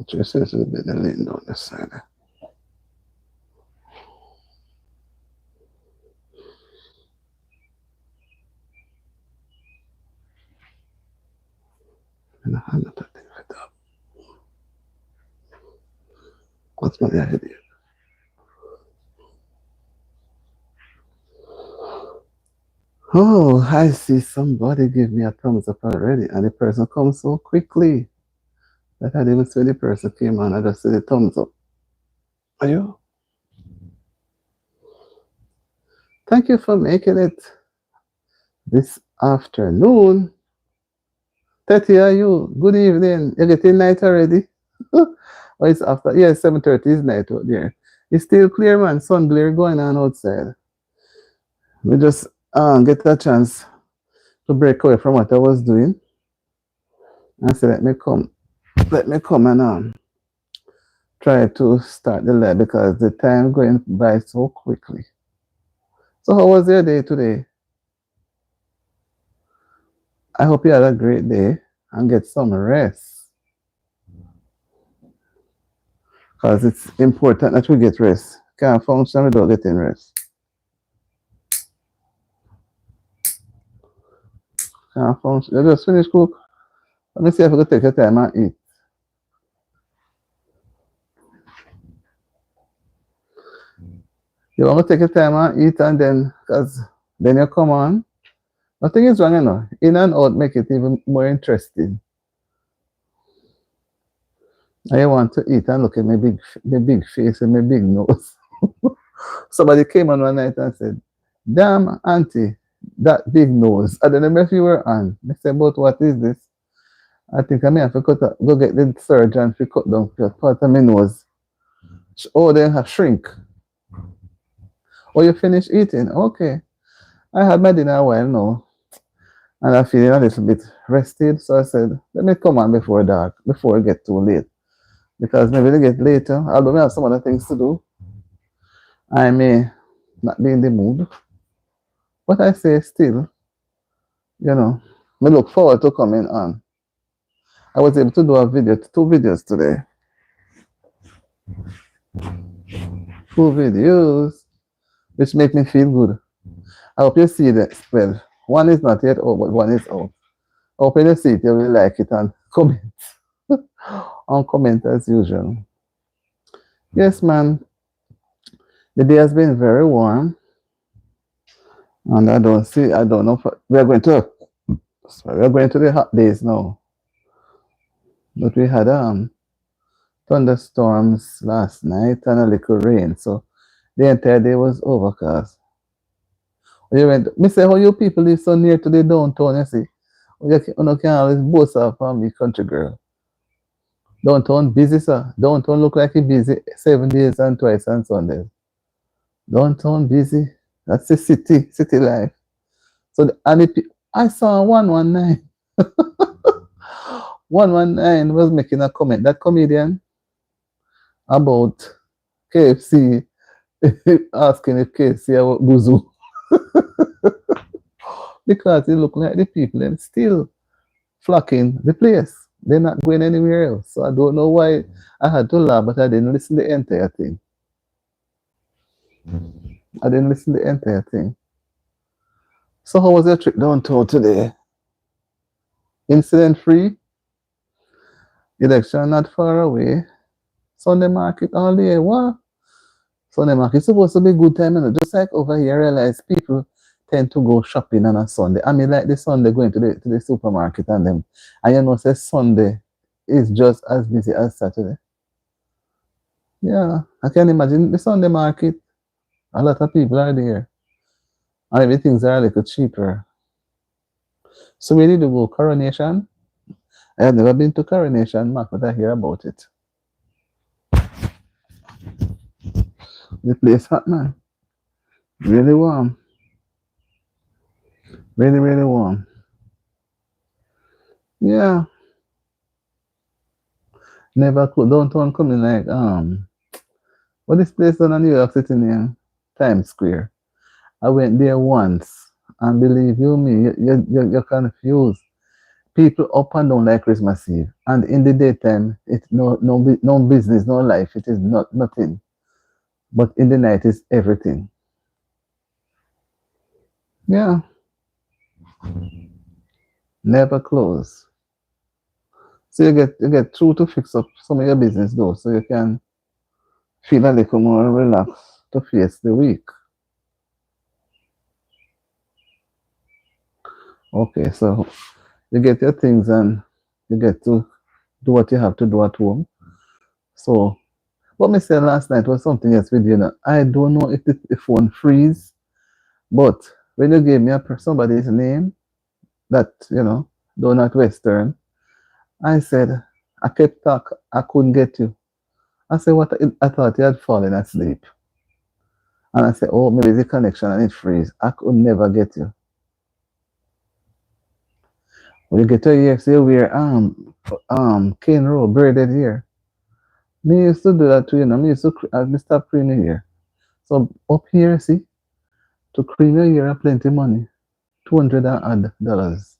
Just a little bit of lean down the side. And I have that thing like that. What's my idea? Oh, I see somebody give me a thumbs up already, and the person comes so quickly that I didn't see the person came on. I just see the thumbs up. Are you? Thank you for making it this afternoon. Tati, are you? Good evening. You getting night already? Oh, it's after. Yeah, 7:30 is night out there. It's still clear, man. Sun glare going on outside. We just get a chance to break away from what I was doing and say, let me come and try to start the live because the time going by so quickly. So how was your day today? I hope you had a great day and get some rest because it's important that we get rest. Can't function without getting rest. Can't function. You just finish cook. Let me see if I can take your time and eat. You want to take your time and eat and then, because then you come on. Nothing is wrong, you know. In and out make it even more interesting. I want to eat and look at my big face and my big nose. Somebody came on one night and said, "Damn, auntie, that big nose." I don't know if you were on. They said, "But what is this?" I think I may have to go get the surgeon to cut down part of my nose. Oh, then have shrink. Oh, you finished eating? Okay. I had my dinner a while now, and I'm feeling a little bit rested. So I said, let me come on before dark, before it get too late. Because maybe they get later, although I have some other things to do, I may not be in the mood. But I say still, you know, I look forward to coming on. I was able to do a video, 2 videos today. 2 videos, which make me feel good. I hope you see that. Well, one is not yet out, but one is out. I hope you see it, you will like it and comment. On comment as usual. Yes, man. The day has been very warm. And I don't know if we're going to the hot days now. But we had thunderstorms last night and a little rain. So the entire day was overcast. Me say how you people live so near to the downtown, you see. You can always boast of me, country girl. Downtown busy, sir. Downtown look like it busy 7 days and twice on Sundays. Downtown busy. That's the city life. So I saw 119. 119 was making a comment. That comedian about KFC asking if KFC about Buzu. Because it looked like the people them still flocking the place. They're not going anywhere else. So I don't know why I had to laugh, but I didn't listen to the entire thing. I didn't listen to the entire thing. So how was your trip downtown today? Incident free? Election not far away. Sunday market all day. What? Sunday market supposed to be good time, you know. Just like over here, I realize people tend to go shopping on a Sunday. I mean, like the Sunday going to the supermarket and them. And you know, say Sunday is just as busy as Saturday. Yeah, I can imagine the Sunday market. A lot of people are there. And everything's are a little cheaper. So we need to go Coronation. I have never been to Coronation, Mark, but I hear about it. The place hot, man. Really warm. Really, really warm. Yeah. Never could downtown coming like what this place on New York City near Times Square. I went there once and believe you me, you're confused. People up and down like Christmas Eve, and in the daytime, it's no business, no life. It is not nothing. But in the night, is everything. Yeah, never close. So you get through to fix up some of your business though, so you can feel a little more relaxed to face the week. Okay, so you get your things and you get to do what you have to do at home. So what me said last night was something else with you know. I don't know if the phone freeze, but when you gave me somebody's name that though not Western, I said I kept talk. I couldn't get you. I said what I thought you had fallen asleep, and I said oh maybe the connection and it freeze. I could never get you. When you get to here, say you wear cane roll braided hair. Me used to do that too, you know. Me used to me stop creaming hair. So up here, see, to cream your hair, plenty money, $200 and odd dollars.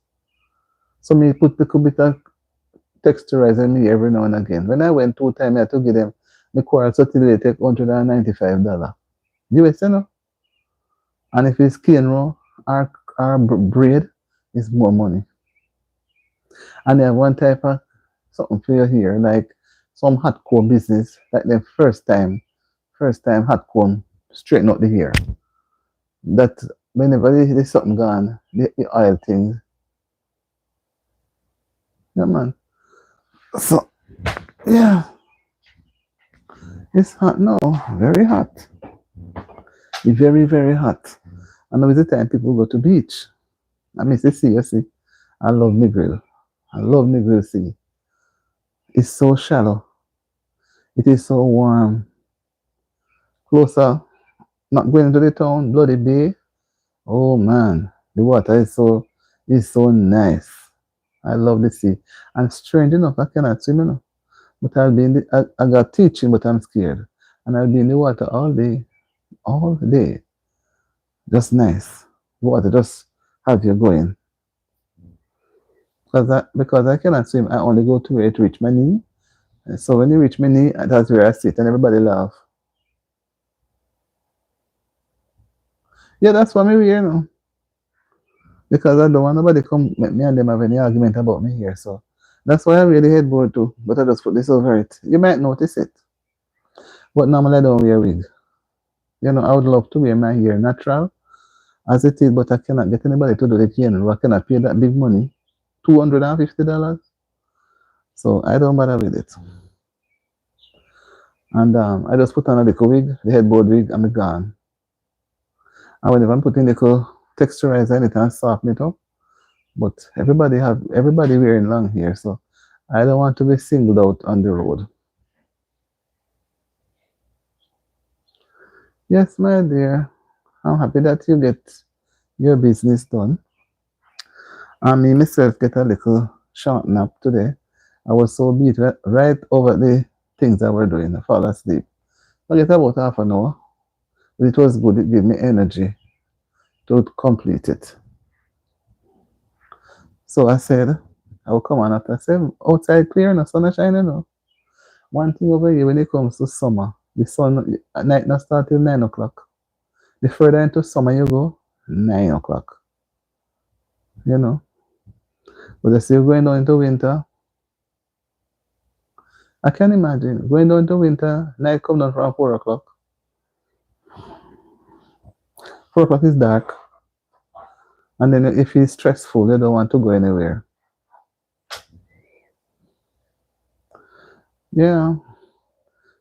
So me put a little bit of texturizer in me every now and again. When I went 2 times, I had to give them the quartz so till they take $195. US, you know. And if it's cane roll or braid, it's more money. And they have one type of something for your hair, like some hot comb business, like the first time hot comb straighten out the hair. That whenever there's something gone, the oil things, yeah man. So yeah, it's hot now, very hot. It's very, very hot. And now is the time people go to beach. I miss the sea, you see. I love Negril. I love Negril Sea. It's so shallow. It is so warm. Closer, not going into the town, Bloody Bay. Oh man, the water is so nice. I love the sea. And strange enough, I cannot swim, you know. But I'll be in I got teaching, but I'm scared. And I'll be in the water all day, all day. Just nice. Water just have you going. Because I cannot swim, I only go to where it reach my knee. And so when you reach my knee, that's where I sit, and everybody laugh. Yeah, that's why me here now. Because I don't want nobody come make me and them have any argument about me here. So that's why I wear the headboard too. But I just put this over it. You might notice it. But normally I don't wear wig. You know, I would love to wear my hair natural as it is, but I cannot get anybody to do the cane. I cannot pay that big money. $250. So I don't bother with it. And I just put on a little wig, the headboard wig, and I'm gone. And whenever I'm putting little texturizer in it and soften it up, but everybody wearing long hair, so I don't want to be singled out on the road. Yes, my dear, I'm happy that you get your business done. I me myself get a little short nap today. I was so beat right over the things I were doing. I fall asleep. I get about half an hour. But it was good. It gave me energy to complete it. So I said, I will come on after. I said, outside clear and the sun is shining now. One thing over here when it comes to summer, the sun at night not start till 9 o'clock. The further into summer you go, 9 o'clock. You know. But I still going down into winter. I can imagine going down into winter, night come down from 4 o'clock. 4 o'clock is dark. And then if it's stressful, you don't want to go anywhere. Yeah.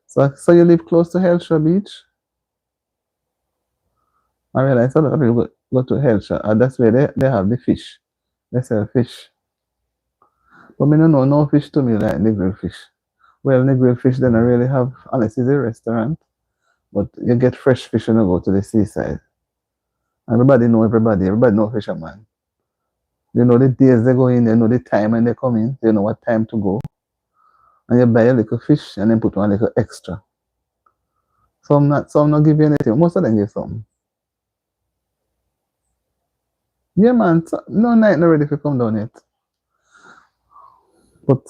So you live close to Hellshire Beach? I realize a lot of people go to Hellshire, and that's where they have the fish. They sell fish. But me no know no fish to me like the grill fish. Well, the grill fish then I really have, unless it's a restaurant, but you get fresh fish when you go to the seaside. Everybody know fisherman. They know the days they go in, they know the time when they come in, they know what time to go. And you buy a little fish and then put one little extra. Some not give you anything. Most of them give some. Yeah man, no night not ready to come down yet. But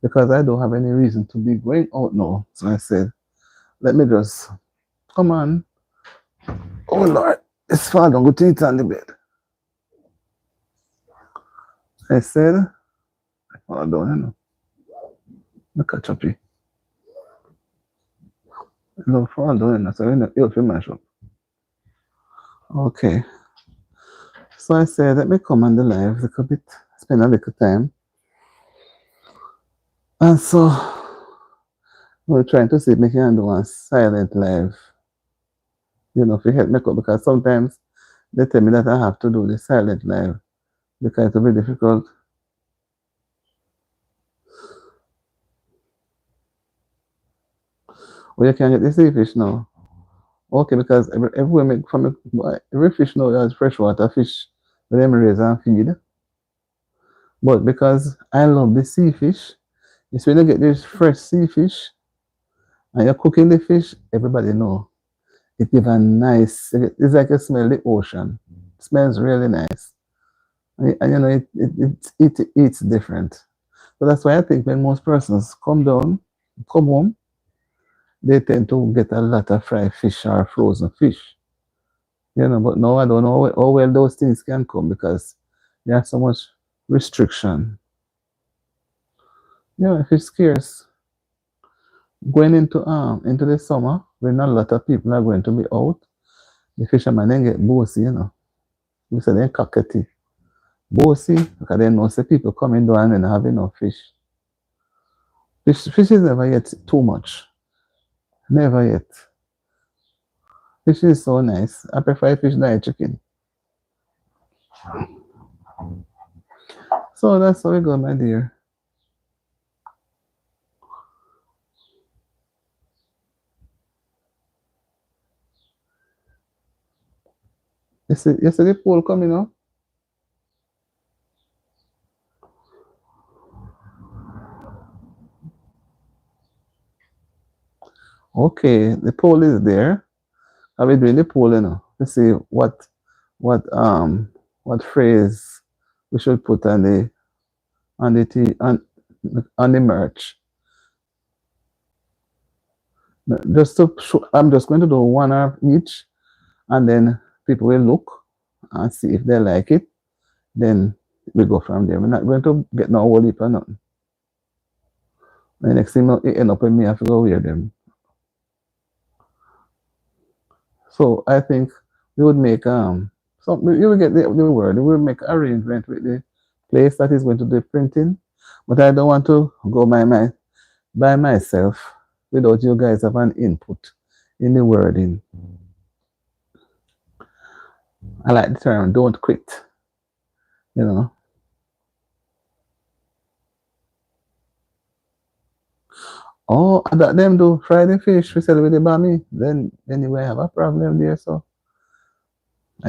because I don't have any reason to be going out now, so I said, let me just come on. Oh Lord, it's far don't go to eat on the bed. I said, hold on, you know. Look at Choppy. No, fall down, you know, so you'll feel mash up. Okay. So I said, let me come on the live a little bit, spend a little time. And so we're trying to see if we can do a silent live. You know, if you help me up, because sometimes they tell me that I have to do the silent live because it'll be difficult. Well, you can get the sea fish now. Okay, because everywhere make from every fish now has freshwater fish with them raise and feed. But because I love the sea fish, it's when you get this fresh sea fish and you're cooking the fish, everybody know. It gives a nice, it's like you smell the ocean. It smells really nice. And you know, it eats different. So that's why I think when most persons come home, they tend to get a lot of fried fish or frozen fish. You know, but now I don't know how well those things can come because there's so much restriction. Yeah, fish scarce. Going into the summer, when a lot of people are going to be out, the fishermen then get bossy, you know. We say they cockety. Bossy, because they know say people coming down and have enough fish. Fish is never yet too much. Never yet. Fish is so nice. I prefer fish than chicken. So that's how we go, my dear. You see the poll coming up? Okay, the poll is there. Are we doing the poll, you know, to see what what phrase we should put on the on the merch. Just to show, I'm just going to do one of each, and then people will look and see if they like it. Then we go from there. We're not going to get no whole heap or nothing. The next thing it end up with me, I have to go wear them. So I think we would make so you will get the word. We will make arrangement with the place that is going to do printing, but I don't want to go by myself without you guys have an input in the wording. I like the term "don't quit." You know. Oh, that them do fry the fish we sell with the bami. Then you will have a problem there. So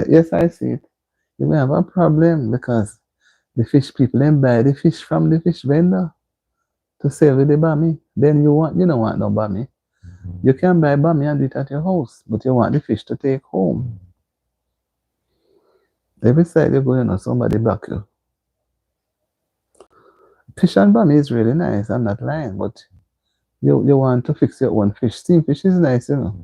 yes, I see it. You may have a problem because the fish people then buy the fish from the fish vendor to sell with the bami. Then you don't want no bami. You can buy bami and eat at your house, but you want the fish to take home. Every side you go, you know, somebody back you. Fish and bami is really nice, I'm not lying, but you want to fix your own fish. Steamed fish is nice, you know.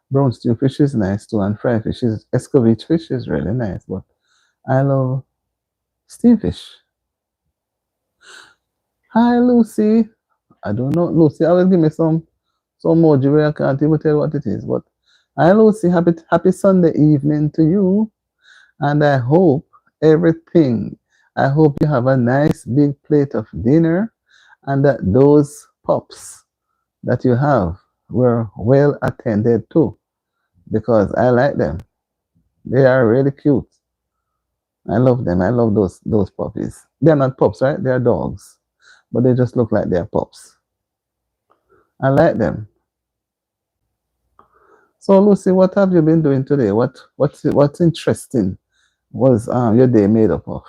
Brown stew fish is nice too, and fried fish is escovitch fish is really nice, but I love steamed fish. Hi Lucy. I don't know. Lucy always give me some emoji where I can't even tell what it is. But hi Lucy, happy Sunday evening to you. And I hope everything. I hope you have a nice big plate of dinner and that those pups that you have were well attended to because I like them. They are really cute. I love them. I love those puppies. They're not pups, right? They're dogs. But they just look like they're pups. I like them. So Lucy, what have you been doing today? What's interesting was your day made up of?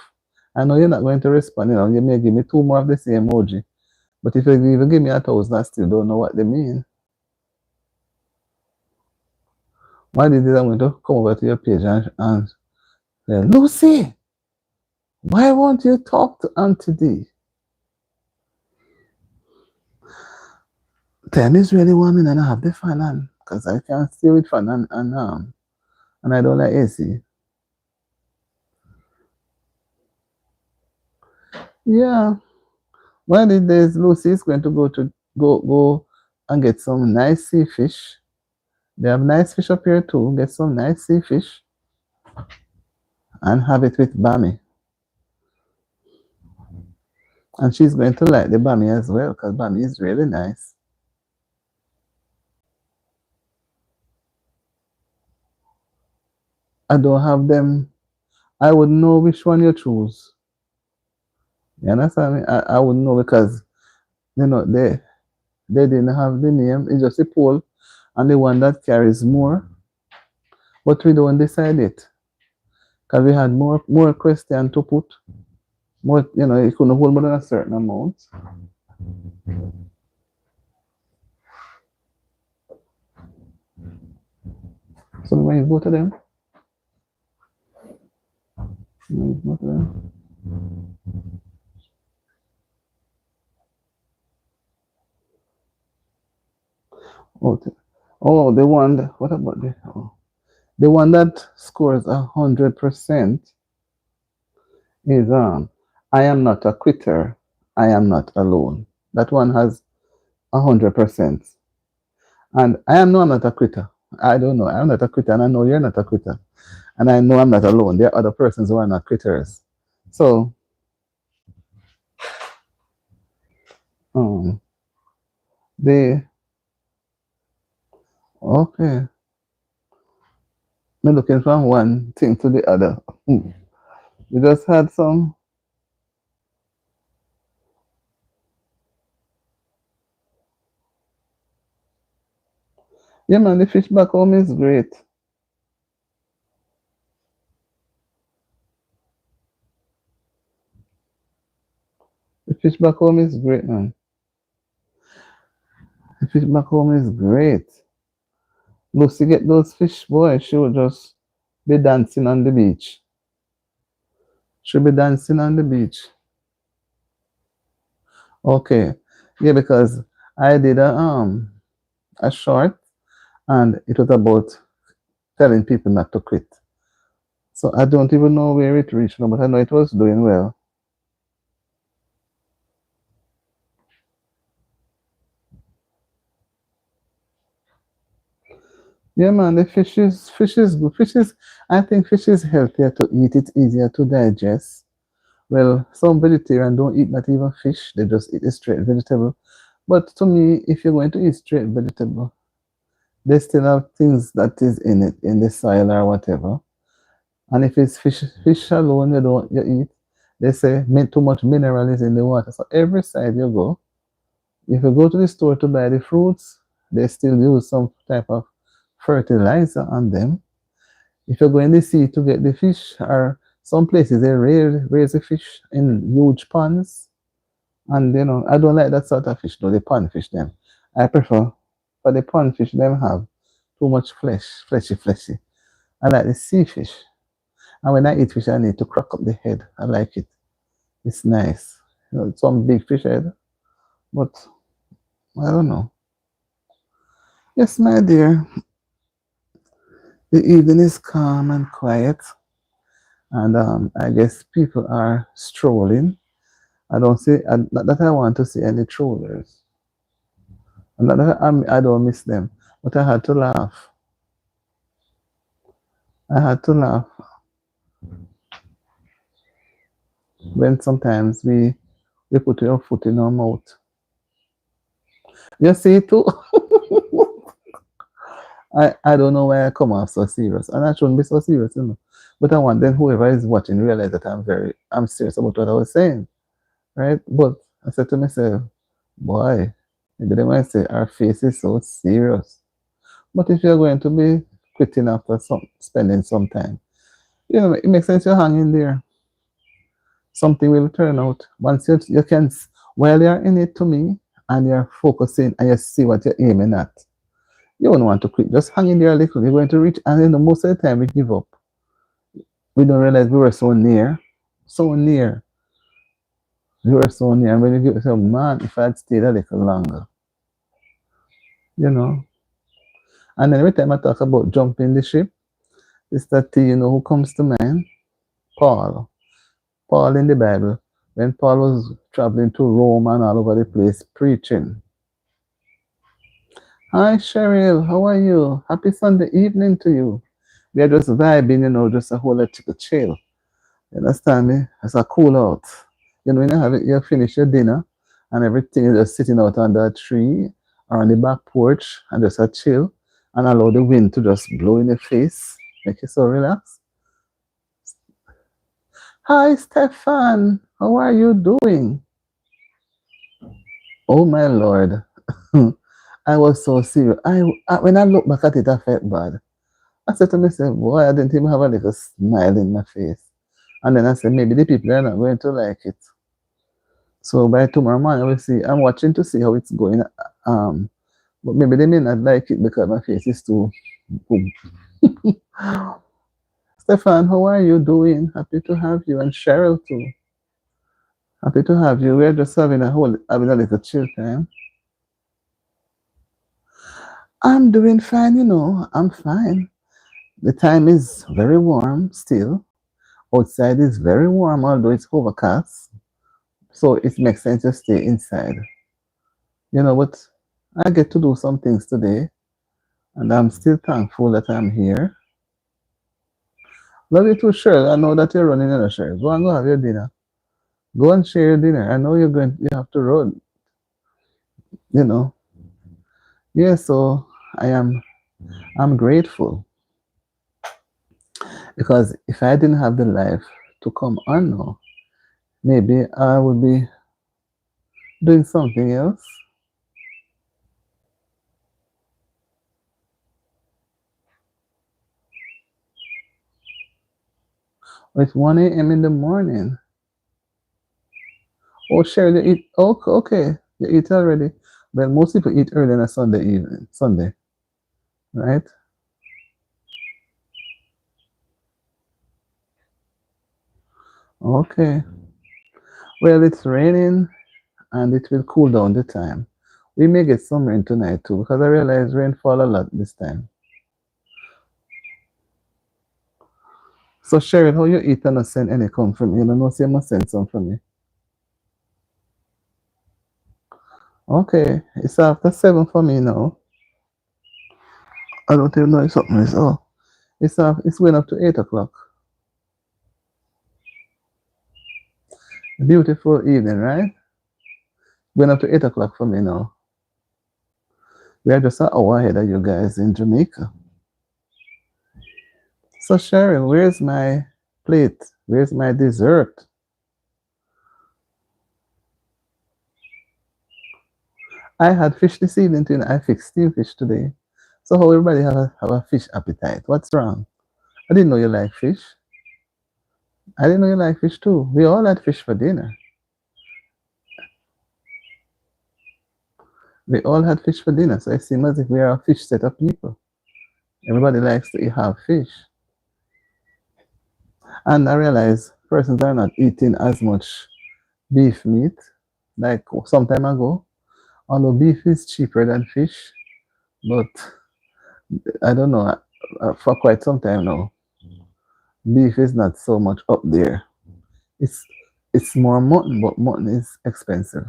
I know you're not going to respond, you know, you may give me two more of the same emoji. But if you even give me 1,000, I still don't know what they mean. Why did I want to come over to your page and say, Lucy, why won't you talk to Auntie D? Time is really warming and I have the fan on because I can't stay with fan and I don't like AC. Yeah. One of these days Lucy is going to go and get some nice sea fish. They have nice fish up here too. Get some nice sea fish and have it with Bammy. And she's going to like the Bammy as well because Bammy is really nice. I don't have them. I would know which one you choose. You understand me? I would know because they didn't have the name. It's just a poll and the one that carries more. But we don't decide it. Because we had more question to put. More, you couldn't hold more than a certain amount. So when you go to them, you go to them. The one. What about the one that scores 100% is I am not a quitter. I am not alone. That one has 100%. And I know I'm not a quitter. I don't know. I'm not a quitter, and I know you're not a quitter. And I know I'm not alone. There are other persons who are not quitters. So, um, they okay. Me looking from one thing to the other. We just had some. Yeah, man. The fish back home is great. The fish back home is great, man. The fish back home is great. Lucy get those fish, boy. She would just be dancing on the beach. She'll be dancing on the beach. Okay. Yeah, because I did a short and it was about telling people not to quit. So I don't even know where it reached now, but I know it was doing well. Yeah, man, the fish is good. I think fish is healthier to eat. It's easier to digest. Well, some vegetarian don't eat not even fish. They just eat a straight vegetable. But to me, if you're going to eat straight vegetable, they still have things that is in it, in the soil or whatever. And if it's fish alone you eat, they say too much mineral is in the water. So every side you go, if you go to the store to buy the fruits, they still use some type of fertilizer on them. If you go in the sea to get the fish, or some places they raise the fish in huge ponds. And I don't like that sort of fish though, the pond fish them. I prefer for the pond fish them have too much fleshy. I like the sea fish. And when I eat fish, I need to crack up the head. I like it. It's nice. Some big fish head, but I don't know. Yes, my dear. The evening is calm and quiet, and I guess people are strolling. I don't see, not that I want to see any trollers. Not that I don't miss them, but I had to laugh. I had to laugh when sometimes we put your foot in our mouth. You see too. I don't know why I come off so serious, and I shouldn't be so serious. But I want then whoever is watching realize that I'm serious about what I was saying, right? But I said to myself, boy, maybe they might say our face is so serious. But if you're going to be quitting after spending some time, it makes sense you're hanging there. Something will turn out. Once you can, while you're in it to me and you're focusing and you see what you're aiming at, you won't want to quit. Just hang in there a little. You're going to reach, and most of the time we give up. We don't realize we were so near, so near. We were so near. And when you give yourself, man, if I had stayed a little longer. you know. And then every time I talk about jumping the ship, Sister T, you know who comes to mind? Paul. Paul in the Bible. When Paul was traveling to Rome and all over the place preaching. Hi Cheryl, how are you? Happy Sunday evening to you. We are just vibing, you know, just a whole lot of chill. You understand me? It's a cool out. You know, when you have it, you finish your dinner and everything is just sitting out under a tree or on the back porch and just a chill and allow the wind to just blow in your face, make you so relaxed. Hi Stefan, how are you doing? Oh my lord. I was so serious. When I look back at it, I felt bad. I said to myself, boy, I didn't even have a little smile in my face. And then I said, maybe the people are not going to like it. So by tomorrow morning, we'll see. I'm watching to see how it's going. But maybe they may not like it because my face is too boom. Stefan, how are you doing? Happy to have you. And Cheryl too. Happy to have you. We're just having a little chill time. I'm doing fine, you know. I'm fine. The time is very warm still. Outside is very warm, although it's overcast. So it makes sense to stay inside. You know, but I get to do some things today, and I'm still thankful that I'm here. Love you too, Cheryl. I know that you're running in a Cheryl. Go and go have your dinner. Go and share your dinner. I know you have to run, you know. Yeah, so I'm grateful because if I didn't have the life to come on now, maybe I would be doing something else. It's 1 a.m. in the morning. Oh, Cheryl, you eat. Oh, okay. You eat already. Well, most people eat early on a Sunday evening, Sunday, right? Okay. Well, it's raining and it will cool down the time. We may get some rain tonight too because I realize rain fall a lot this time. So Cheryl, how you eat and not send any come from me? You know, say you must send some from me. Okay, it's after 7 for me now. I don't even know if something is. Oh, it's going up to 8 o'clock. Beautiful evening, right? Going up to 8 o'clock for me now. We are just an hour ahead of you guys in Jamaica. So Cheryl, where's my plate? Where's my dessert? I had fish this evening too, and I fixed steam fish today. So how everybody have a fish appetite? What's wrong? I didn't know you like fish. I didn't know you like fish too. We all had fish for dinner. We all had fish for dinner, so it seems as if we are a fish set of people. Everybody likes to have fish. And I realize persons are not eating as much beef meat like some time ago. Although beef is cheaper than fish, but I don't know, for quite some time now, beef is not so much up there. It's it's more mutton, but mutton is expensive.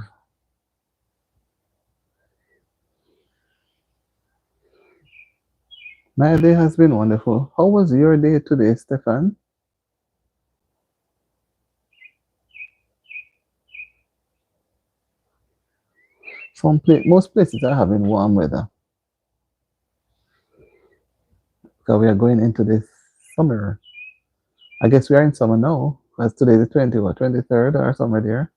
My day has been wonderful. How was your day today, Stefan? Most places are having warm weather because we are going into this summer. I guess we are in summer now because today is the 23rd or somewhere there.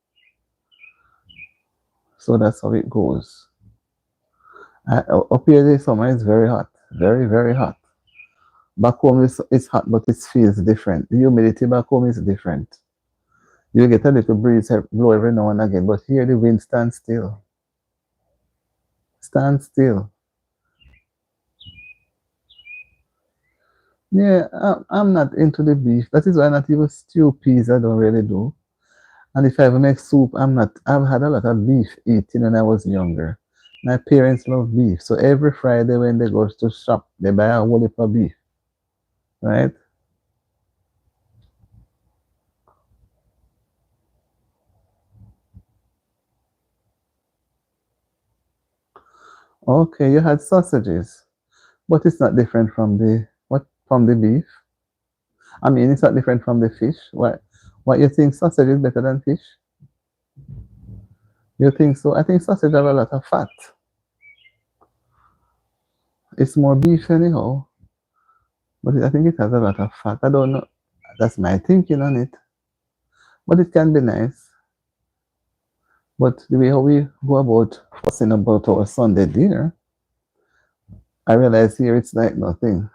So that's how it goes. Up here, the summer is very hot, very, very hot. Back home, it's hot, but it feels different. The humidity back home is different. You get a little breeze blow every now and again, but here the wind stands still. Stand still. Yeah, I'm not into the beef. That is why not even stew peas I don't really do. And if I ever make soup, I'm not. I've had a lot of beef eating when I was younger. My parents love beef, so every Friday when they go to shop, they buy a whole heap of beef, right? Okay, you had sausages, but it's not different from the what from the beef. I mean, it's not different from the fish. What you think sausage is better than fish? You think so? I think sausage have a lot of fat. It's more beef anyhow, but I think it has a lot of fat. I don't know. That's my thinking on it. But it can be nice. But the way how we go about fussing about our Sunday dinner, I realize here it's like nothing.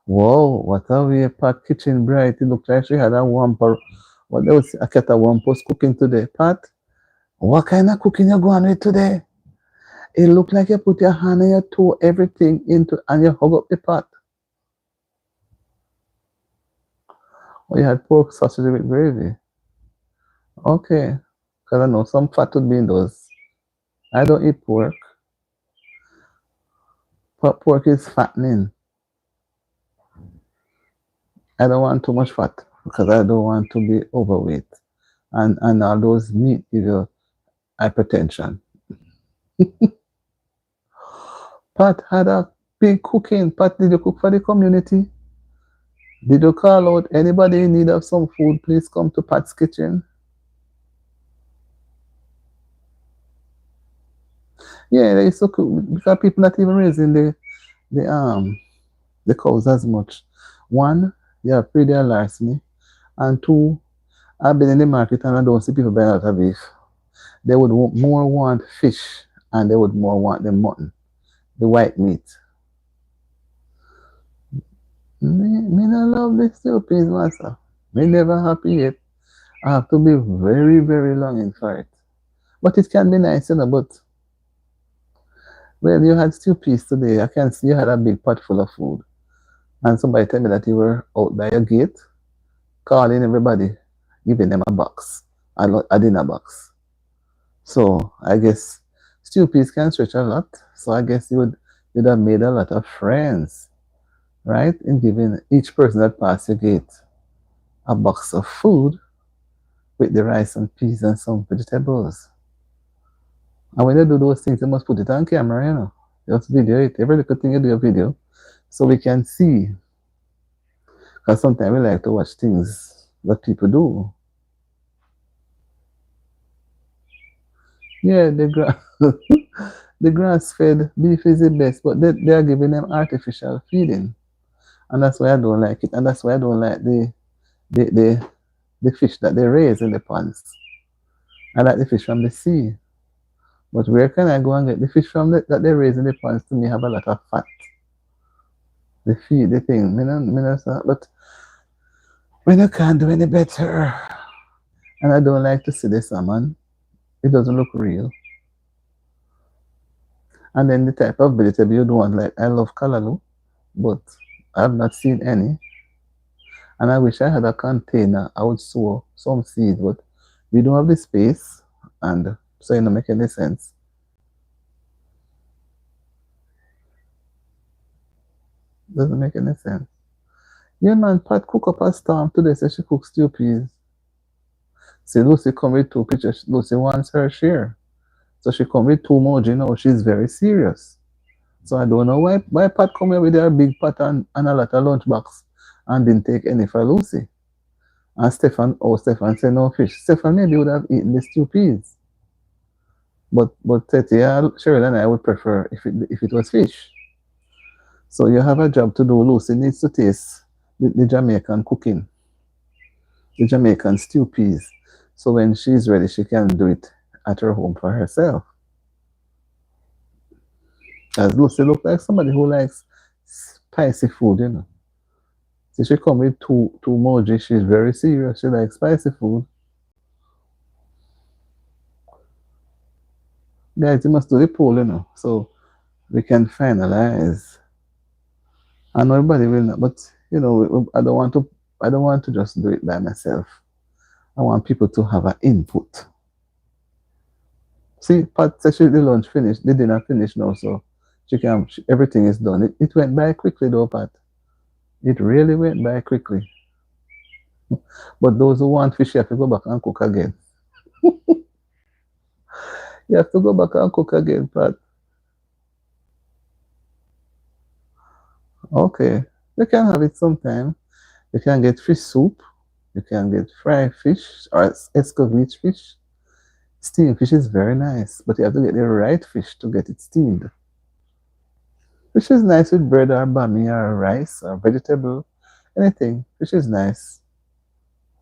Whoa, what a way Pat kitchen bright. It looked like she had a wamper. What else? I kept a wampus cooking today. Pat, what kind of cooking you going with today? It looked like you put your hand and you threw everything into and you hug up the pot. Oh, you had pork sausage with gravy. Okay. Because I know some fat would be in those. I don't eat pork. But pork is fattening. I don't want too much fat because I don't want to be overweight. And all those meat give you hypertension. Pat had a big cooking. Pat, did you cook for the community? Did you call out anybody in need of some food? Please come to Pat's kitchen. Yeah, they used to cook because people not even raising the the cows as much. One, you have pretty larceny, and two, I've been in the market and I don't see people buying a lot of beef. They would more want fish and they would more want the mutton, the white meat. Me not love the stew peas myself. Me never happy yet. I have to be very, very longing for it. But it can be nice, you know, but well, you had stew peas today. I can see you had a big pot full of food. And somebody tell me that you were out by your gate, calling everybody, giving them a box, a dinner box. So I guess stew peas can stretch a lot. So I guess you'd have made a lot of friends, right? In giving each person that passed your gate a box of food with the rice and peas and some vegetables. And when you do those things, you must put it on camera, you know. Just video it. Every little thing you do a video so we can see. Because sometimes we like to watch things that people do. Yeah, the grass-fed beef is the best, but they are giving them artificial feeding. And that's why I don't like it. And that's why I don't like the, the, the fish that they raise in the ponds. I like the fish from the sea. But where can I go and get the fish from that they raise in the ponds? To me, have a lot of fat. The feed, the thing. But when you can't do any better, and I don't like to see the salmon, it doesn't look real. And then the type of vegetable you don't want, like I love callaloo, but I've not seen any. And I wish I had a container. I would sow some seeds, but we don't have the space, and so it don't make any sense. Doesn't make any sense. Yeah, man, Pat cook up a storm today, so she cooks stew peas. See, Lucy come with two pictures. Lucy wants her share. So she come with two more, you know, she's very serious. So I don't know why Pat come here with her big pot and a lot of lunchbox and didn't take any for Lucy. And Stefan said no fish. Stefan maybe would have eaten the stew peas. But Tete, Cheryl and I would prefer if it was fish. So you have a job to do. Lucy needs to taste the Jamaican cooking, the Jamaican stew peas. So when she's ready, she can do it at her home for herself. As Lucy look like somebody who likes spicy food, you know. So she come with two emoji. She's very serious. She likes spicy food. Guys, you must do the poll, you know, so we can finalize. I know everybody will not, but you know, I don't want to. I don't want to just do it by myself. I want people to have an input. See, Pat said she, the lunch finished, the dinner finished now, so everything is done. It went by quickly though, Pat. It really went by quickly. But those who want fish, you have to go back and cook again. You have to go back and cook again, Pat. Okay. You can have it sometime. You can get fish soup. You can get fried fish or escovitch fish. Steamed fish is very nice, but you have to get the right fish to get it steamed. Fish is nice with bread or bami or rice or vegetable, anything. Fish is nice.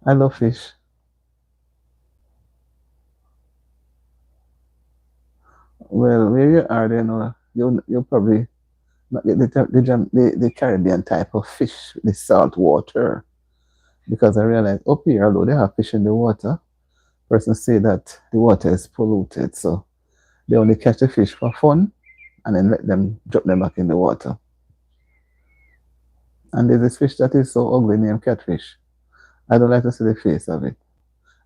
I love fish. Well, where you are, you know, you'll probably not get the Caribbean type of fish, the salt water. Because I realize up here, although they have fish in the water, persons say that the water is polluted, so they only catch the fish for fun and then let them drop them back in the water. And there's this fish that is so ugly named catfish. I don't like to see the face of it.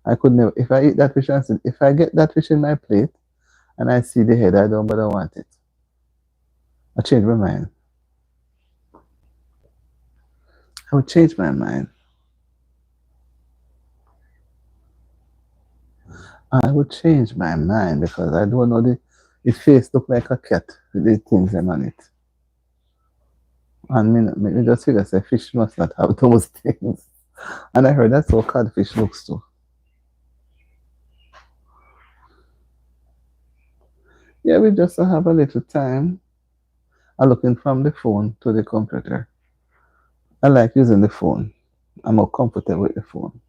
I could never, if I eat that fish and if I get that fish in my plate and I see the head, I don't but I want it. I change my mind. I would change my mind. I would change my mind because I don't know the face look like a cat with the things on it. And me just figure say fish must not have those things. And I heard that's how codfish looks too. Yeah, we just have a little time. I'm looking from the phone to the computer. I like using the phone. I'm more comfortable with the phone.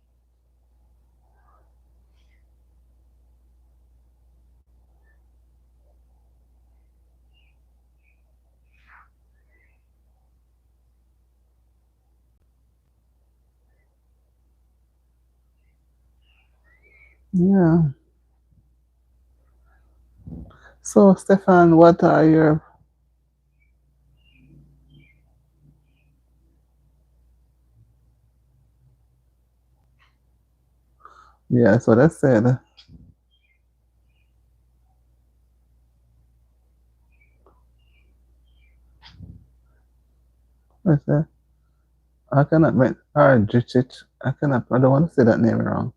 Yeah. So, Stefan, what are your... Yeah, that's what I said. I said, I cannot make Arjichich. I don't want to say that name wrong.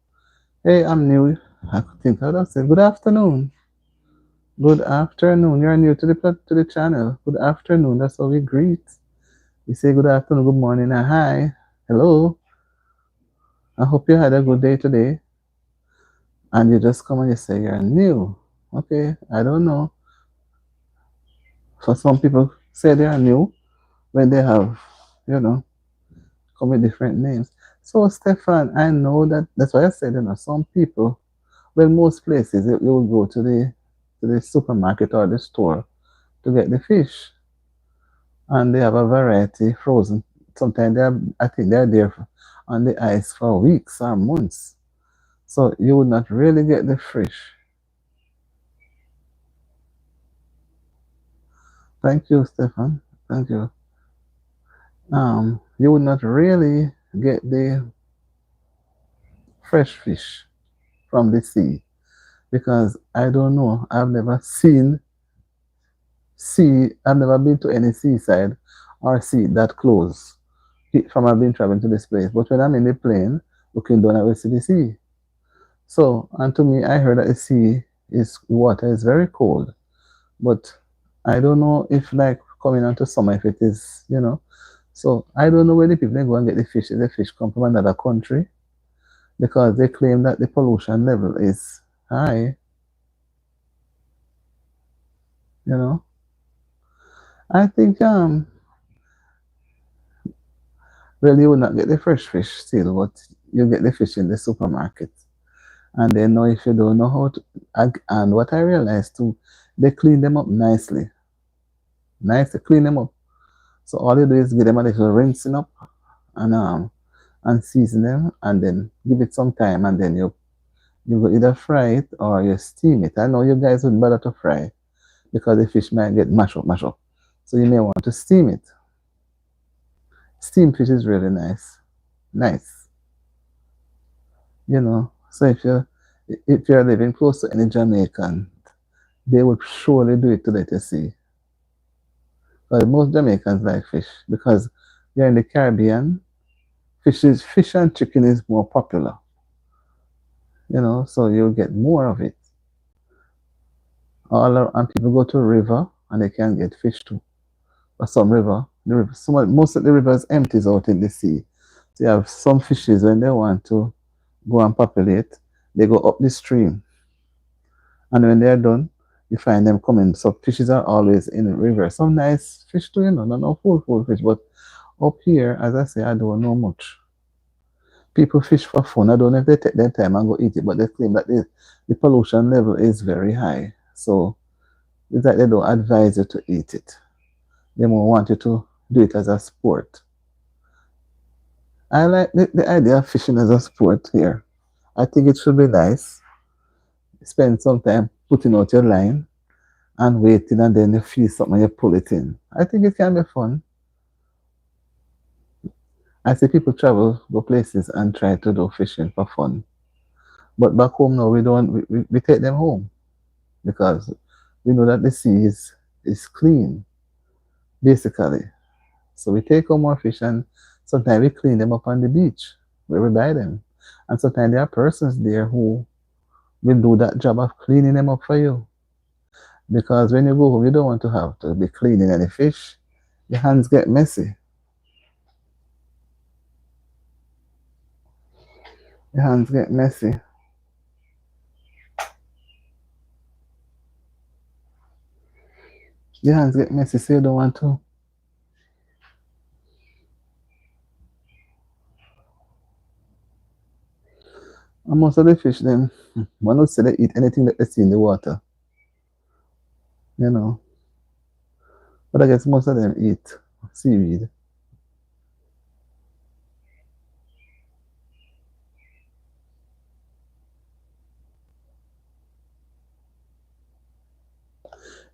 Hey, I'm new. I think I'd have said good afternoon. Good afternoon. You're new to the channel. Good afternoon. That's how we greet. We say good afternoon, good morning, and hi. Hello. I hope you had a good day today. And you just come and you say you're new. Okay, I don't know. For some people say they are new when they have, you know, come with different names. So Stefan, I know that's why I said, some people, well, most places you will go to the supermarket or the store to get the fish, and they have a variety frozen. Sometimes I think they're there on the ice for weeks or months. So you would not really get the fish. Thank you, Stefan. Thank you. You would not really get the fresh fish from the sea because I don't know. I've never been to any seaside or sea that close from I've been traveling to this place. But when I'm in the plane looking down, I will see the sea. So, and to me, I heard that the sea is water is very cold. But I don't know if like coming onto summer if it is. So I don't know where the people they go and get the fish. If the fish come from another country because they claim that the pollution level is high. You know, I think really you will not get the fresh fish still, but you get the fish in the supermarket. And they know if you don't know how to. And what I realized too, they clean them up nicely. Nice, they clean them up. So all you do is give them a little rinsing up and season them, and then give it some time, and then you will either fry it or you steam it. I know you guys wouldn't bother to fry because the fish might get mashed up. So you may want to steam it. Steamed fish is really nice. Nice. So if you're living close to any Jamaican, they would surely do it to let you see. But most Jamaicans like fish because they're in the Caribbean. Fish and chicken is more popular, so you'll get more of it. And people go to a river and they can get fish too. Or some river, most of the rivers empties out in the sea. So you have some fishes when they want to go and populate, they go up the stream. And when they're done, you find them coming. So fishes are always in the river. Some nice fish too, not no full fish. But up here, as I say, I don't know much. People fish for fun. I don't know if they take their time and go eat it, but they claim that the pollution level is very high. So it's like they don't advise you to eat it. They more want you to do it as a sport. I like the idea of fishing as a sport here. I think it should be nice. Spend some time putting out your line and waiting, and then you feel something and you pull it in. I think it can be fun. I see people travel, go places and try to do fishing for fun. But back home now, we don't. We take them home because we know that the sea is clean, basically. So we take home more fish and sometimes we clean them up on the beach where we buy them. And sometimes there are persons there who will do that job of cleaning them up for you. Because when you go home, you don't want to have to be cleaning any fish. Your hands get messy. Your hands get messy. Your hands get messy, so you don't want to. And most of the fish, them, one would say they eat anything that they see in the water. You know. But I guess most of them eat seaweed.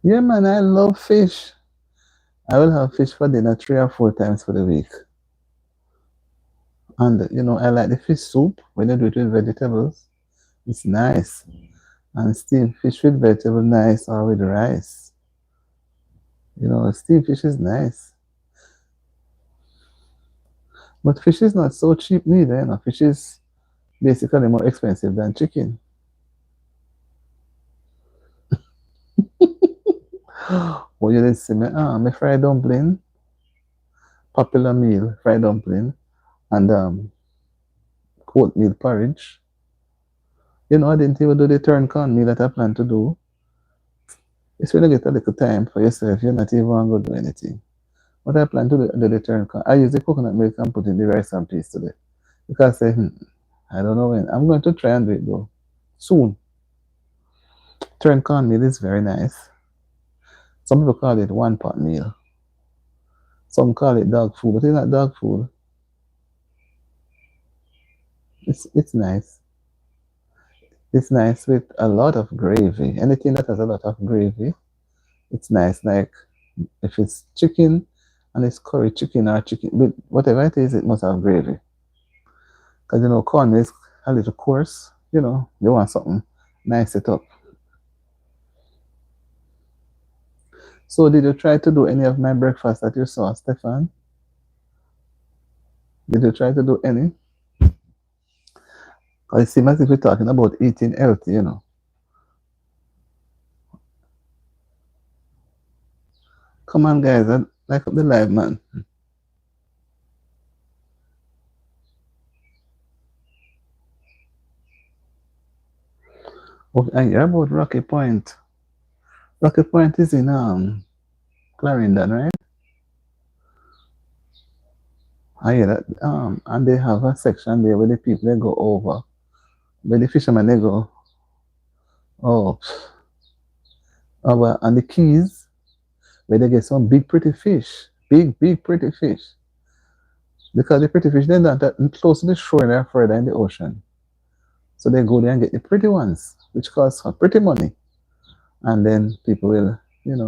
Yeah, man, I love fish. I will have fish for dinner 3 or 4 times for the week. And I like the fish soup when you do it with vegetables. It's nice. And steamed fish with vegetable nice or with rice. Steamed fish is nice. But fish is not so cheap neither, Fish is basically more expensive than chicken. Oh, you didn't see me? My fried dumpling, popular meal, fried dumpling, and oatmeal porridge. I didn't even do the turn corn meal that I plan to do. It's when you get a little time for yourself, you're not even going to do anything. What I plan to do the turn corn, I use the coconut milk and put in the rice and peas today. Because I don't know when. I'm going to try and do it though. Soon. Turn corn meal is very nice. Some people call it one pot meal. Some call it dog food, but it's not dog food. It's nice. It's nice with a lot of gravy. Anything that has a lot of gravy, it's nice. Like if it's chicken and it's curry chicken or chicken, but whatever it is, it must have gravy. Because corn is a little coarse. You want something nice it up. So did you try to do any of my breakfast that you saw, Stefan? Did you try to do any? Because it seems as if we're talking about eating healthy. Come on, guys, I like up the live, man. Oh, and you're about Rocky Point. Rocky Point is in Clarendon, right? I hear that. And they have a section there where the people they go over, where the fishermen they go. Oh, over and the Keys where they get some big pretty fish, big pretty fish. Because the pretty fish they're not that close to the shore, they're further in the ocean. So they go there and get the pretty ones, which cost pretty money, and then people will,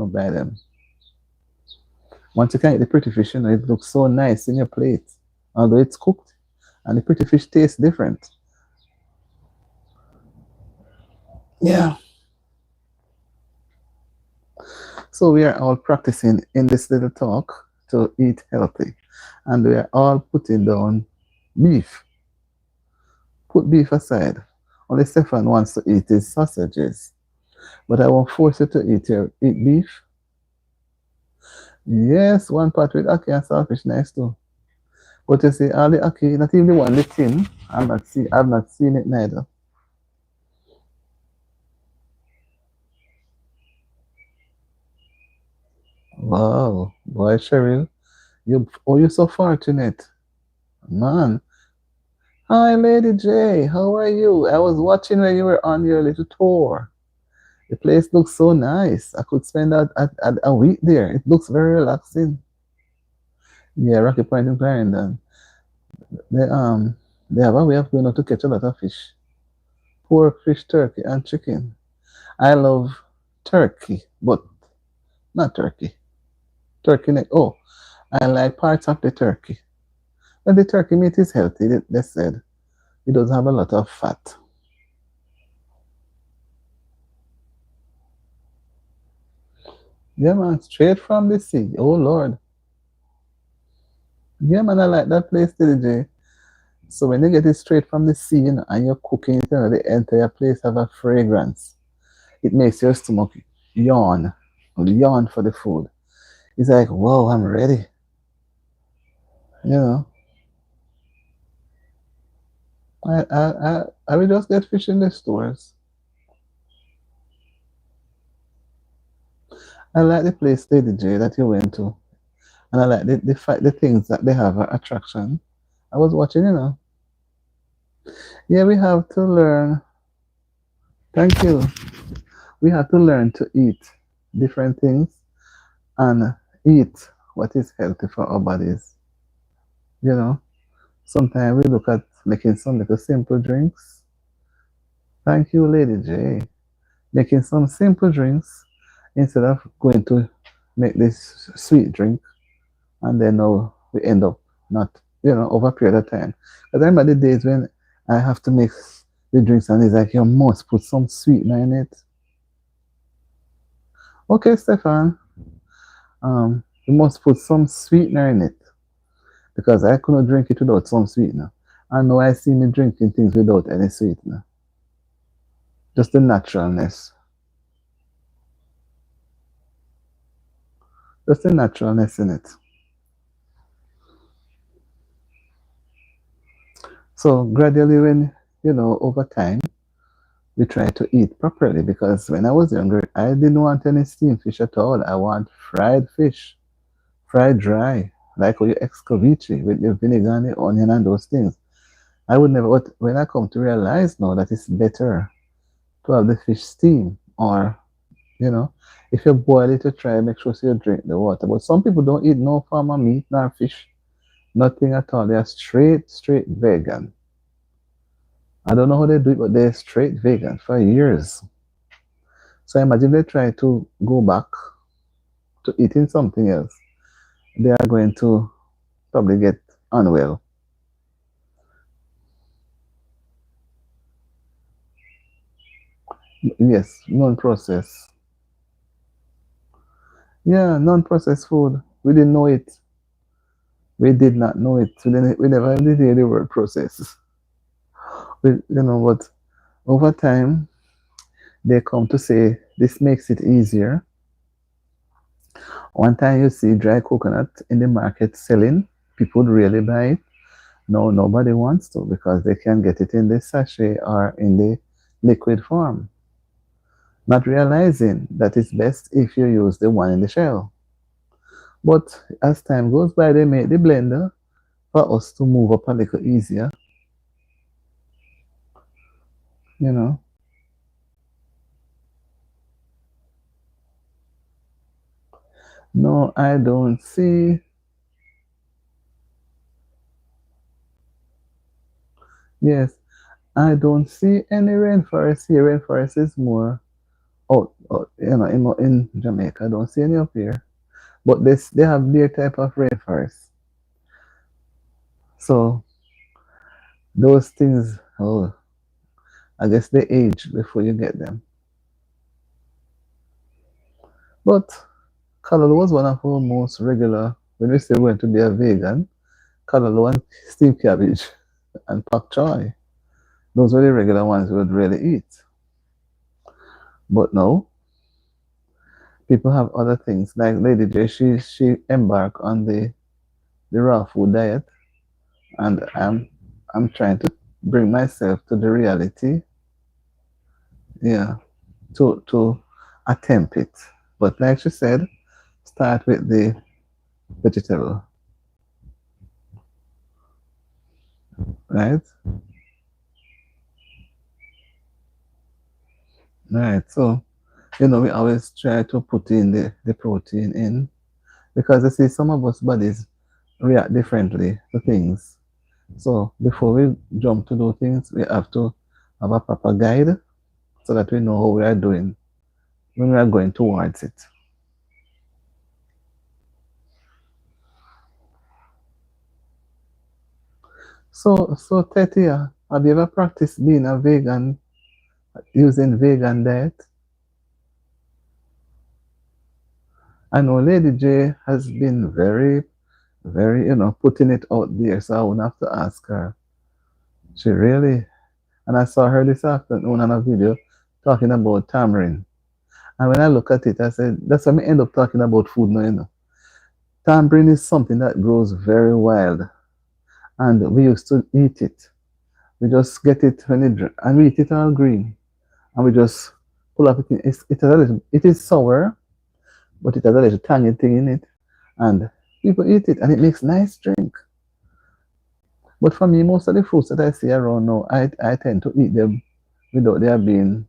buy them. Once you can get the pretty fish, it looks so nice in your plate, although it's cooked, and the pretty fish tastes different. Yeah. So we are all practicing in this little talk to eat healthy. And we are all putting down beef. Put beef aside. Only Stefan wants to eat his sausages. But I won't force you to eat beef. Yes, one pot with ackee and saltfish nice too. But you see, all the ackee, not even the one the tin, I've not seen it neither. Wow, boy Cheryl, you're so fortunate. Man. Hi Lady J, how are you? I was watching when you were on your little tour. The place looks so nice. I could spend a week there. It looks very relaxing. Yeah, Rocky Point in Clarendon. They they have a way of going out to catch a lot of fish. Pork, fish, turkey, and chicken. I love turkey, but not turkey. Turkey neck. Oh, I like parts of the turkey. But the turkey meat is healthy, they said. It doesn't have a lot of fat. Yeah, man, straight from the sea. Oh, Lord. Yeah, man, I like that place, DJ. So when you get it straight from the sea, and you're cooking it, the entire place have a fragrance. It makes your stomach yawn, yawn for the food. It's like, whoa, I'm ready. You know, I will just get fish in the stores. I like the place, Lady J, that you went to, and I like the things that they have attraction. I was watching. Yeah, we have to learn. Thank you. We have to learn to eat different things and eat what is healthy for our bodies. You know, sometimes we look at making some little simple drinks. Thank you, Lady J. Making some simple drinks instead of going to make this sweet drink, and then now we end up not, over a period of time. Because I remember the days when I have to make the drinks, and it's like you must put some sweetener in it. Okay, Stefan, you must put some sweetener in it because I couldn't drink it without some sweetener. And now I see me drinking things without any sweetener, just the naturalness, just the naturalness in it. So gradually, when over time, we try to eat properly because when I was younger, I didn't want any steamed fish at all. I want fried fish, fried dry, like your escoviche with your vinegar and the onion and those things. I would never, but when I come to realize now that it's better to have the fish steam or, you know, if you boil it, you try make sure so you drink the water. But some people don't eat no farmer meat nor fish, nothing at all. They are straight vegan. I don't know how they do it, but they're straight vegan for years. So I imagine they try to go back to eating something else. They are going to probably get unwell. Yes, non-processed. Yeah, non-processed food. We didn't know it. We did not know it. We never did hear the word process. But over time, they come to say this makes it easier. One time you see dry coconut in the market selling, people really buy it. No, nobody wants to because they can get it in the sachet or in the liquid form, not realizing that it's best if you use the one in the shell. But as time goes by, they make the blender for us to move up a little easier, you know. No, I don't see. Yes, I don't see any rainforest here. Rainforest is more in Jamaica. I don't see any up here. But they have their type of rainforest. So those things, oh, I guess they age before you get them. But callaloo was one of our most regular, when we say we're going to be a vegan, callaloo and steamed cabbage and pak choy. Those were the regular ones we would really eat. But now, people have other things. Like Lady J, she embarked on the raw food diet, and I'm trying to bring myself to the reality, yeah, to attempt it. But like she said, start with the vegetable, right? Right. So, we always try to put in the protein in, because you see some of us bodies react differently to things. So before we jump to do things, we have to have a proper guide so that we know how we are doing when we are going towards it. So Tetia, have you ever practiced being a vegan, using vegan diet? I know Lady J has been very, very, putting it out there, so I wouldn't have to ask her. She really, and I saw her this afternoon on a video talking about tamarind. And when I look at it, I said, that's why I end up talking about food now. Tamarind is something that grows very wild, and we used to eat it. We just get it when and we eat it all green, and we just pull up it. It is sour, but it has a little tangy thing in it, and people eat it, and it makes nice drink. But for me, most of the fruits that I see around now, I tend to eat them without their being,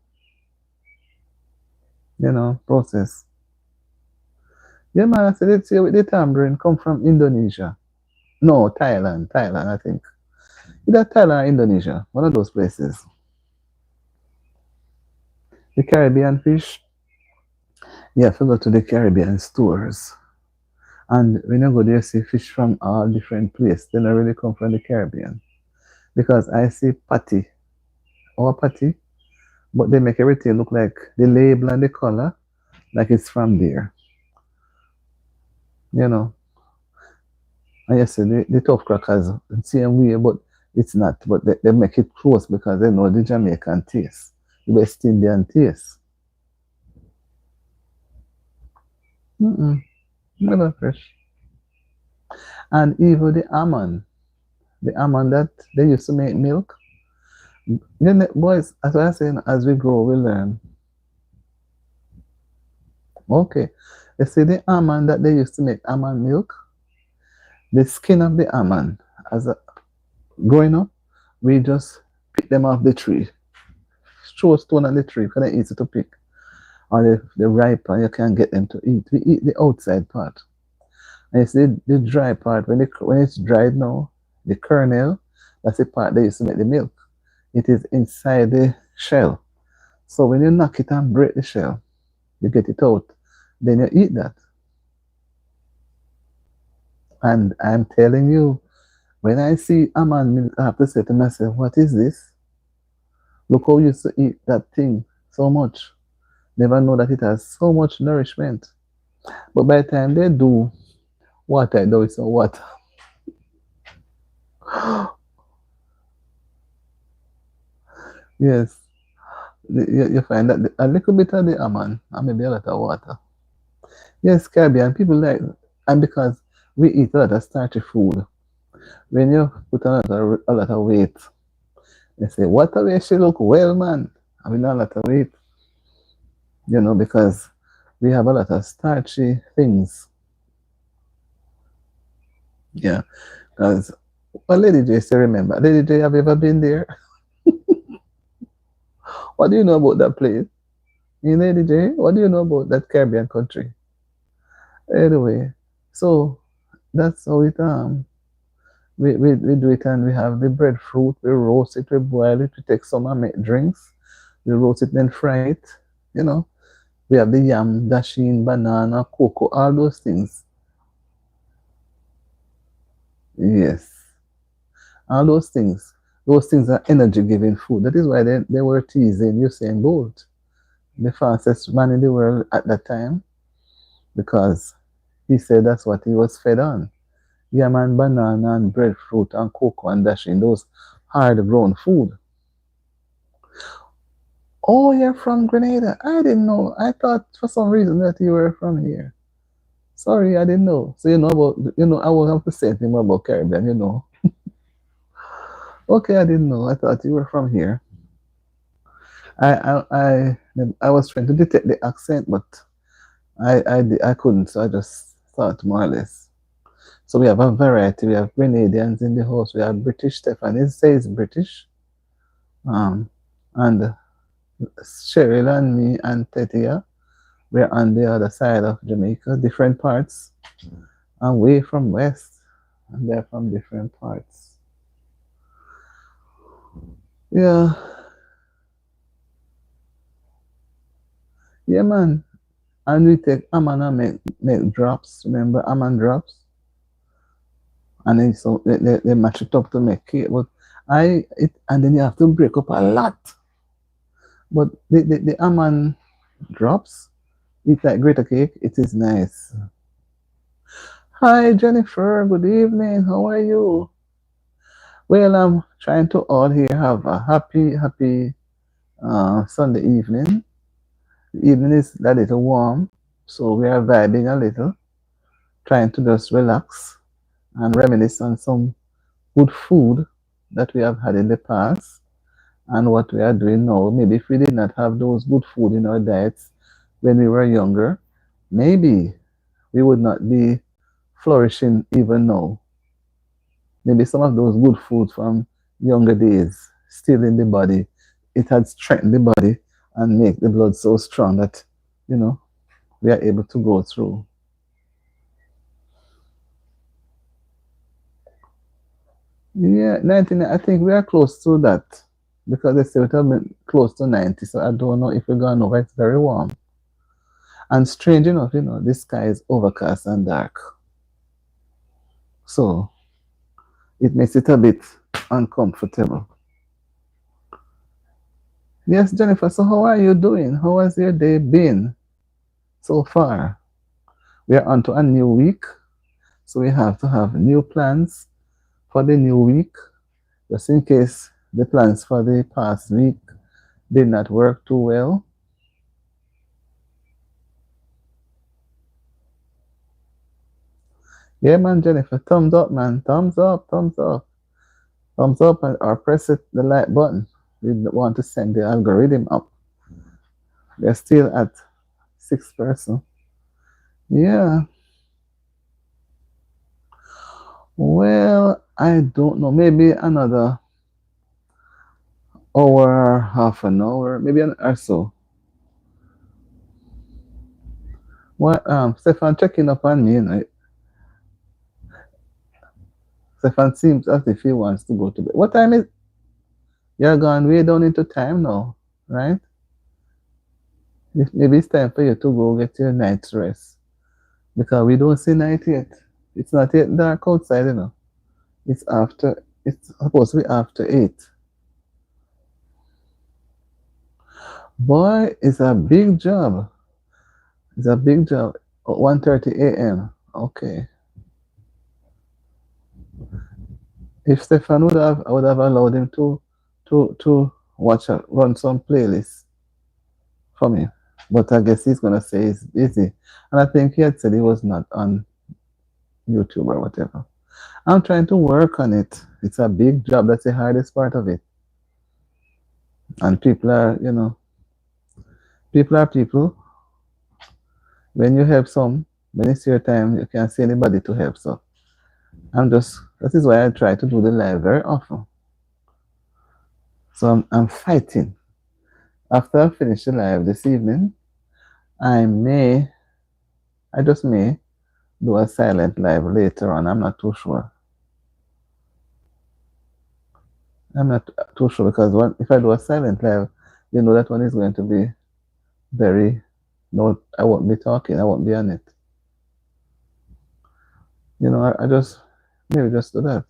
processed. Yeah, man, I said it's here with the tamarind come from Indonesia. No, Thailand, I think. Either Thailand or Indonesia, one of those places. The Caribbean fish, you have to go to the Caribbean stores. And when you go there, you see fish from all different places. They don't really come from the Caribbean. Because I see patty, or patty, but they make everything look like the label and the color, like it's from there. You know. And you see the tough crackers, the same way, but it's not. But they make it close because they know the Jamaican taste, the West Indian taste. Never fresh. And even the almond that they used to make milk. Boys, as I say, as we grow, we learn. Okay. You see the almond that they used to make almond milk? The skin of the almond, growing up, we just pick them off the tree. Throw a stone on the tree because they're easy to pick. Or they're ripe and you can get them to eat. We eat the outside part. And you see the dry part, when it's dried now, the kernel, that's the part they used to make the milk. It is inside the shell. So when you knock it and break the shell, you get it out, then you eat that. And I'm telling you, when I see almond milk, I have to say to myself, what is this? Look how you used to eat that thing so much. Never know that it has so much nourishment. But by the time they do what I do, it's what? Yes. You find that a little bit of the almond and maybe a lot of water. Yes, Caribbean people like, and because we eat a lot of starchy food, when you put a lot of weight, they say, what a way she look well, man. I mean, a lot of weight, because we have a lot of starchy things. Yeah, because, well, Lady J, still remember. Lady J, have you ever been there? What do you know about that place? Lady J, what do you know about that Caribbean country? Anyway, so that's how we do it, and we have the breadfruit, we roast it, we boil it, we take some and make drinks, we roast it, then fry it, you know. We have the yam, dasheen, banana, cocoa, all those things. Yes, all those things. Those things are energy giving food. That is why they were teasing Usain Bolt, the fastest man in the world at that time. because he said that's what he was fed on. Yam and banana and breadfruit and cocoa and dashing, those hard grown food. Oh, you're from Grenada. I didn't know. I thought for some reason that you were from here. Sorry, I didn't know. So I will have to say anything about Caribbean. Okay, I didn't know. I thought you were from here. I was trying to detect the accent, but I couldn't, so I just thought more or less. So we have a variety. We have Grenadians in the house. We have British. Stephanie says British. Um, and Cheryl and me and Tetia, we're on the other side of Jamaica, different parts. And we from West, and they're from different parts. Yeah, yeah, man. And we take almond and make drops. Remember almond drops? And then so they mash it up to make cake. But and then you have to break up a lot. But the almond drops, it's like greater cake. It is nice. Hi Jennifer, good evening. How are you? Well, I'm trying to all here have a happy Sunday evening. The evening is a little warm, so we are vibing a little, trying to just relax and reminisce on some good food that we have had in the past and what we are doing now. Maybe if we did not have those good food in our diets when we were younger, maybe we would not be flourishing even now. Maybe some of those good foods from younger days still in the body, it had strengthened the body and make the blood so strong that, you know, we are able to go through. Yeah, 19, I think we are close to that because they say it have been close to 90, so I don't know if we're going over. It's very warm. And strange enough, the sky is overcast and dark. So it makes it a bit uncomfortable. Yes, Jennifer, so how are you doing? How has your day been so far? We are on to a new week, so we have to have new plans for the new week, just in case the plans for the past week did not work too well. Yeah, man, Jennifer, thumbs up, man. Thumbs up, thumbs up. Thumbs up, or press the like button. We want to send the algorithm up. We're still at 6%. Yeah. Well, I don't know. Maybe another hour, half an hour, maybe an or so. What? Stefan checking up on me. Stefan seems as if he wants to go to bed. What time is? You're gone way down into time now, right? Maybe it's time for you to go get your night's rest because we don't see night yet. It's not yet dark outside. It's after. It's supposed to be after 8. Boy, it's a big job. It's a big job. 1:30 a.m. Okay. If Stefan would have, I would have allowed him to run some playlists for me. But I guess he's gonna say he's busy. And I think he had said he was not on YouTube or whatever. I'm trying to work on it. It's a big job. That's the hardest part of it. And people are people. When you help some, when it's your time, you can't see anybody to help. So that is why I try to do the live very often. So I'm fighting. After I finish the live this evening, I just may do a silent live later on. I'm not too sure. I'm not too sure because if I do a silent live, that one is going to be very, no, I won't be talking. I won't be on it. I just, maybe just do that.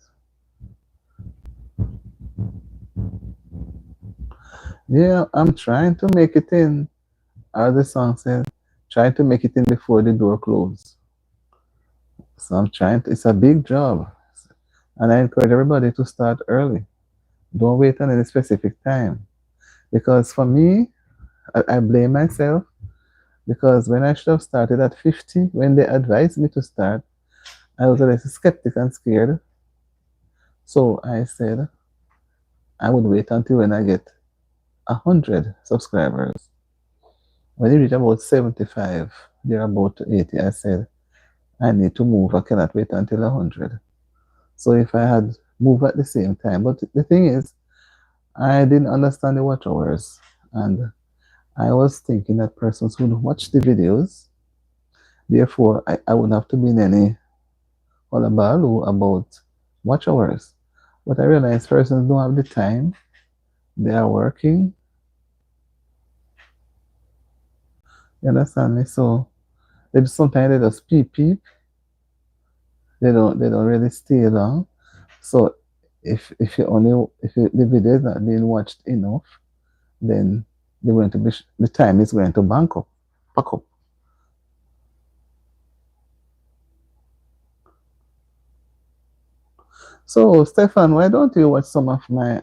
Yeah, I'm trying to make it in. As the song said, trying to make it in before the door closes. So I'm trying to, it's a big job. And I encourage everybody to start early. Don't wait on any specific time. Because for me, I blame myself because when I should have started at 50, when they advised me to start, I was a little skeptic and scared. So I said I would wait until when I get 100 subscribers. When it reached about 75, they're about to 80, I said, I need to move. I cannot wait until 100. So if I had moved at the same time, but the thing is, I didn't understand the watch hours. And I was thinking that persons would watch the videos. Therefore, I wouldn't have to be in any hullabaloo about watch hours. But I realized persons don't have the time. They are working. You understand me? So sometimes they just peep. They don't really stay long. So if the video is not being watched enough, then they're going to be the time is going to back up. So Stefan, why don't you watch some of my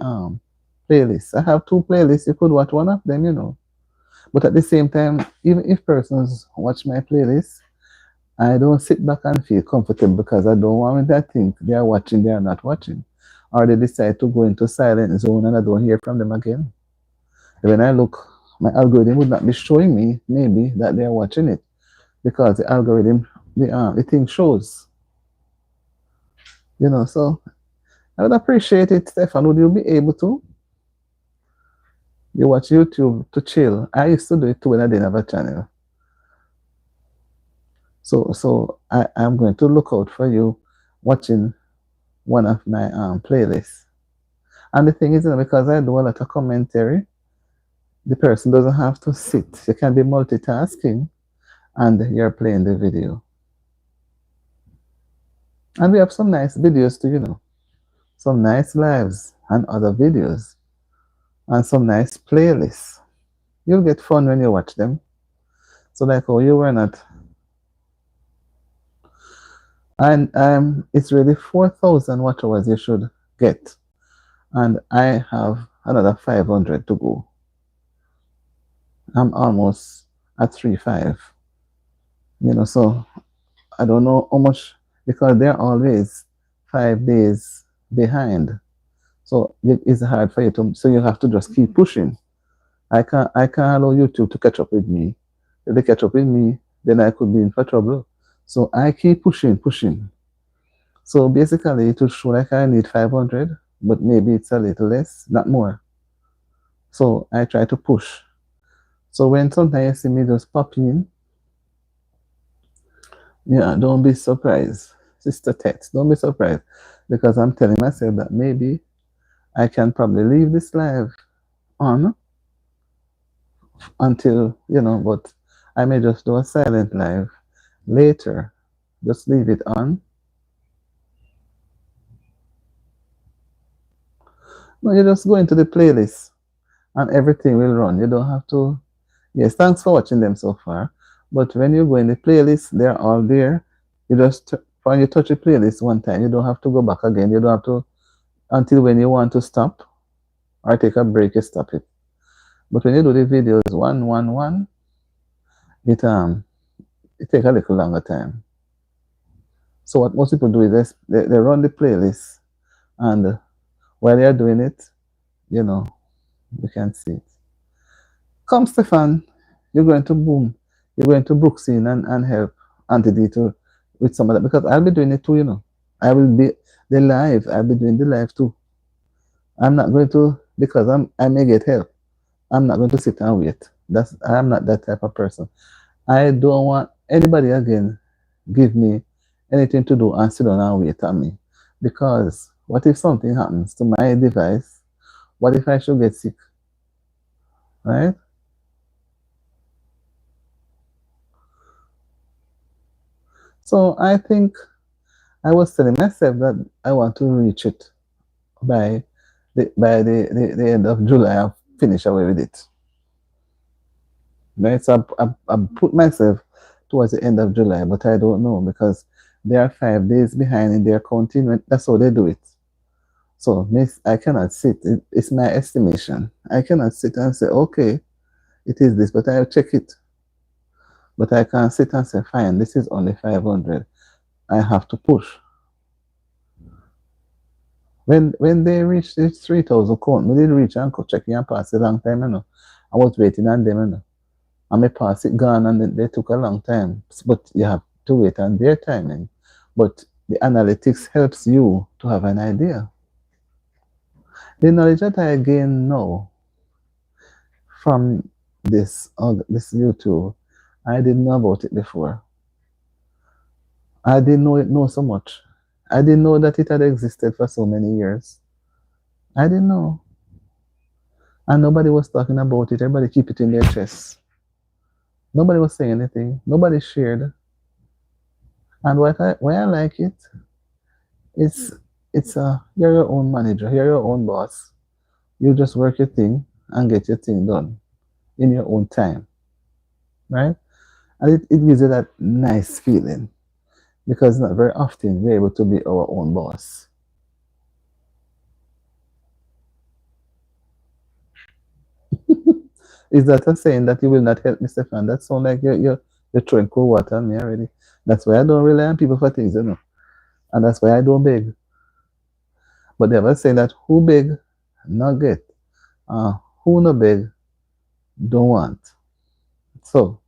playlists? I have 2 playlists. You could watch one of them, you know. But at the same time, even if persons watch my playlist, I don't sit back and feel comfortable because I don't want them to think they are watching, they are not watching. Or they decide to go into silent zone and I don't hear from them again. When I look, my algorithm would not be showing me maybe that they are watching it because the algorithm, the thing shows. You know, so I would appreciate it, Stefan. Would you be able to? You watch YouTube to chill. I used to do it too when I didn't have a channel. So I'm going to look out for you watching one of my playlists. And the thing is, you know, because I do a lot of commentary, the person doesn't have to sit. You can be multitasking and you're playing the video. And we have some nice videos too, you know. Some nice lives and other videos. And some nice playlists. You'll get fun when you watch them. So like, oh, you were not. And it's really 4,000 watch hours you should get. And I have another 500 to go. I'm almost at 3.5. You know, so I don't know how much, because they're always 5 days behind. So it's hard for you to, so you have to just keep pushing. I can't allow YouTube to catch up with me. If they catch up with me, then I could be in for trouble. So I keep pushing. So basically it will show like I need 500, but maybe it's a little less, not more. So I try to push. So when sometimes you see me just pop in, yeah, don't be surprised. Sister Tex, don't be surprised. Because I'm telling myself that maybe I can probably leave this live on until, you know, but I may just do a silent live later. Just leave it on. No, you just go into the playlist and everything will run. You don't have to. Yes, thanks for watching them so far. But when you go in the playlist, they're all there. You just, when you touch the playlist one time, you don't have to go back again. You don't have to, until when you want to stop or take a break, you stop it. But when you do the videos one, it takes a little longer time. So what most people do is they run the playlist, and while they're doing it, you know, you can see it. Come, Stefan, you're going to boom. You're going to Brooksyn and help Auntie D with some of that, because I'll be doing it too, you know. I will be the live. I'll be doing the live too. I'm not going to, because I may get help. I'm not going to sit and wait. I'm not that type of person. I don't want anybody again give me anything to do and sit down and wait on me. Because what if something happens to my device? What if I should get sick? Right? So I think I was telling myself that I want to reach it by the end of July. I'll finish away with it. Right? So I put myself towards the end of July, but I don't know because they are 5 days behind in their counting. That's how they do it. So miss, I cannot sit. It's my estimation. I cannot sit and say, okay, it is this, but I'll check it. But I can't sit and say, fine, this is only 500. I have to push. When they reached this 3,000 count, we did reach and go check and pass a long time, you know. I was waiting on them, you know. And my pass it gone and they took a long time. But you have to wait on their timing. But the analytics helps you to have an idea. The knowledge that I gain now from this YouTube, I didn't know about it before. I didn't know so much. I didn't know that it had existed for so many years. I didn't know. And nobody was talking about it. Everybody keep it in their chests. Nobody was saying anything. Nobody shared. And why I like it, it's you're your own manager, you're your own boss. You just work your thing and get your thing done in your own time. Right? And it gives you that nice feeling. Because not very often we're able to be our own boss. Is that a saying that you will not help me, Stefan? That sounds like you're throwing cold water on me already. That's why I don't rely on people for things, you know. And that's why I don't beg. But they ever say that who beg, not get. Who no beg, don't want. So,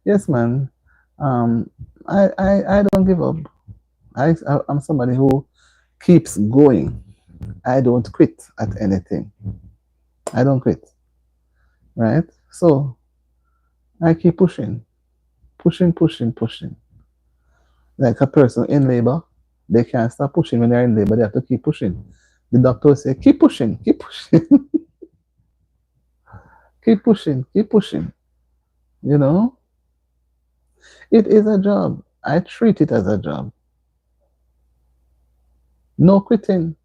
yes, man. Um, I don't give up. I'm somebody who keeps going. I don't quit at anything. I don't quit. Right? So, I keep pushing, pushing, pushing, pushing. Like a person in labor, they can't stop pushing when they're in labor. They have to keep pushing. The doctor will say, keep pushing, keep pushing, keep pushing. You know, it is a job. I treat it as a job. No quitting.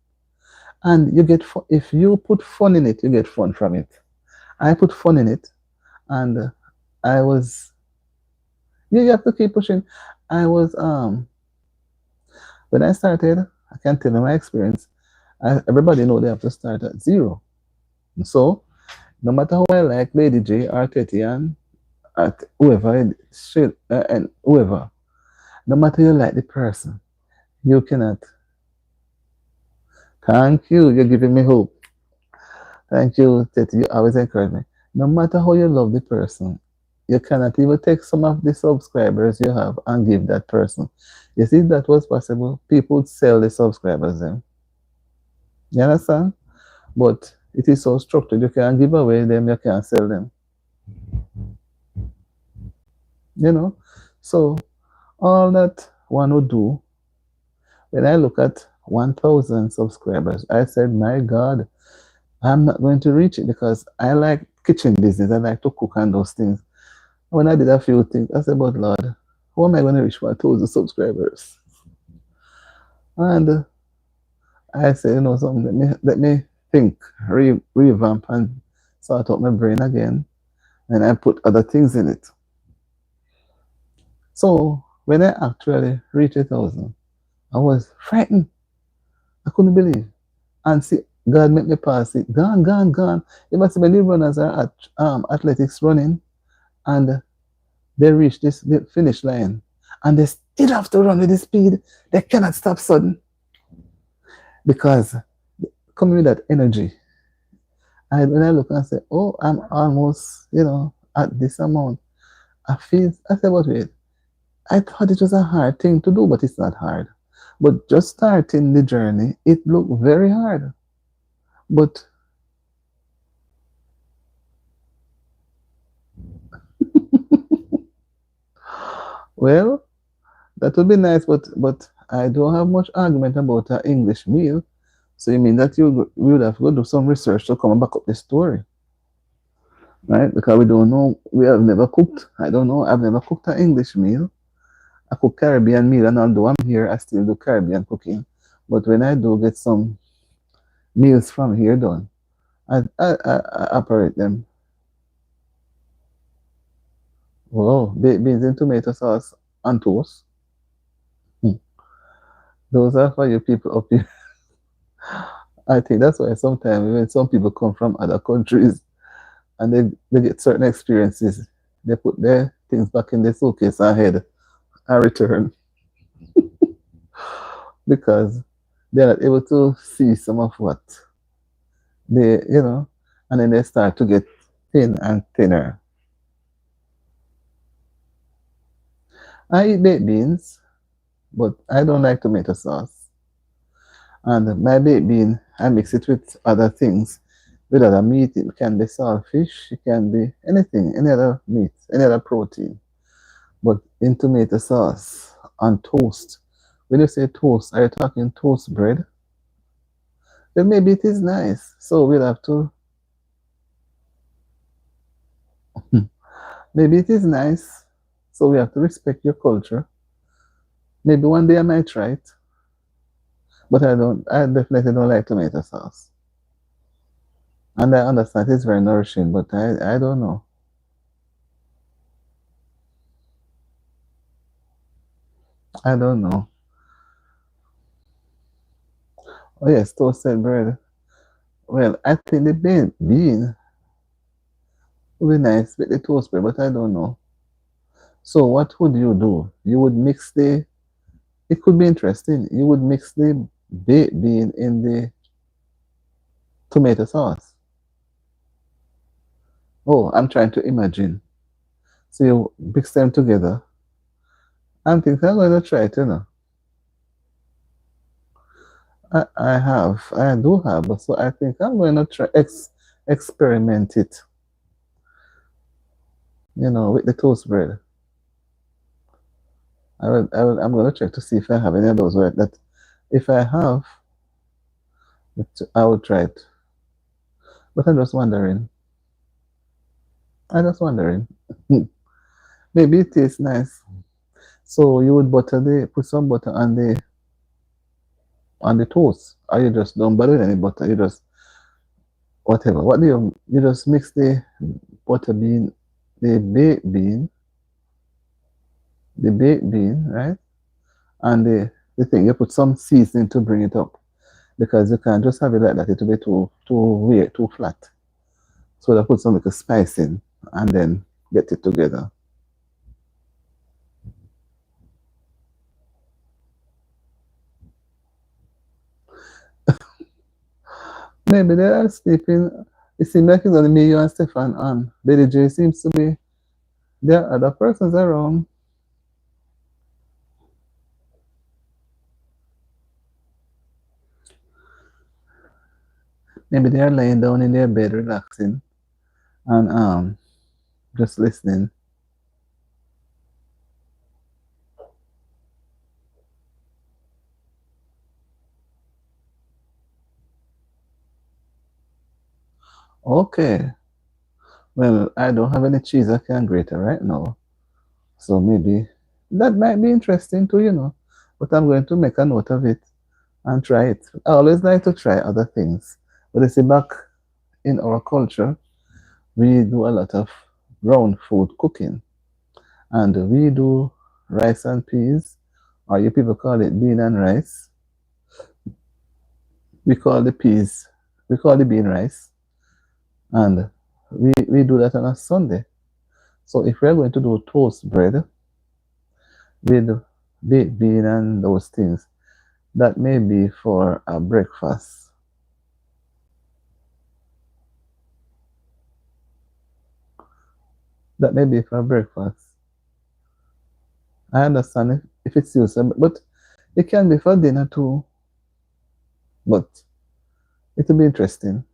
And you get fun. If you put fun in it, you get fun from it. I put fun in it, and I was. You have to keep pushing. I was when I started. I can tell you my experience. Everybody know they have to start at zero. So no matter how I like Lady J or Tetian, at whoever and whoever, no matter you like the person, you cannot. Thank you. You're giving me hope. Thank you, Teti. You always encourage me. No matter how you love the person, you cannot even take some of the subscribers you have and give that person. You see, if that was possible, people would sell the subscribers then. You understand? But it is so structured. You can't give away them, you can't sell them. You know? So all that one would do, when I look at 1,000 subscribers, I said, my God, I'm not going to reach it because I like kitchen business. I like to cook and those things. When I did a few things, I said, but Lord, how am I going to reach 1,000 subscribers? And I said, you know, something, let me think, revamp and sort out my brain again. And I put other things in it. So when I actually reached 1,000, I was frightened. I couldn't believe. And see, God made me pass it. Gone, gone, gone. You must see many runners are at athletics running and they reach the finish line and they still have to run with the speed. They cannot stop sudden because coming with that energy. And when I look and say, oh, I'm almost, you know, at this amount, I said, but wait, I thought it was a hard thing to do, but it's not hard. But just starting the journey, it looked very hard. But well, that would be nice, but I don't have much argument about an English meal. So you mean that you would have to go do some research to come and back up the story, right? Because we don't know, we have never cooked. I don't know. I've never cooked an English meal. I cook Caribbean meal, and although I'm here, I still do Caribbean cooking. But when I do get some meals from here done, I operate them. Wow, baked beans in tomato sauce and toast. Hmm. Those are for you people up here. I think that's why sometimes when some people come from other countries and they get certain experiences, they put their things back in their suitcase and head and return because they're not able to see some of what they, and then they start to get thin and thinner. I eat baked beans, but I don't like tomato sauce. And my baked bean, I mix it with other things, with other meat. It can be saltfish, it can be anything, any other meat, any other protein. But in tomato sauce on toast. When you say toast, are you talking toast bread? Then maybe it is nice. So we'll have to. Maybe it is nice. So we have to respect your culture. Maybe one day I might try it. But I don't. I definitely don't like tomato sauce. And I understand it's very nourishing, but I don't know. I don't know. Oh yes, toasted bread. Well, I think the bean would be nice with the toast bread, but I don't know. So what would you do? You would mix the. It could be interesting. You would mix the baked bean in the tomato sauce. Oh, I'm trying to imagine. So you mix them together. I'm thinking I'm going to try it. I do have, so I think I'm going to try experiment it, with the toast bread. I'm going to check to see if I have any of those. Right, that if I have, I will try it. But I'm just wondering. I'm just wondering. Maybe it tastes nice. So you would put some butter on the toast, or you just don't bother with any butter. You just whatever. What do you just mix the butter bean, the baked bean, the baked bean, right? And the thing you put some seasoning to bring it up because you can't just have it like that. It will be too weird, too flat. So they put some little spice in and then get it together. Maybe they are sleeping. It seems like it's only me, you, and Stefan on. Lady J seems to be there are other persons around. Maybe they are laying down in their bed relaxing and just listening. Okay. Well, I don't have any cheese I can grate right now. So maybe that might be interesting too. But I'm going to make a note of it and try it. I always like to try other things. But you see, back in our culture, we do a lot of brown food cooking. And we do rice and peas, or you people call it bean and rice. We call the peas, we call the bean rice. And we do that on a Sunday. So if we're going to do toast bread with baked bean and those things, that may be for a breakfast. That may be for breakfast. I understand if it's used, but it can be for dinner too. But it will be interesting.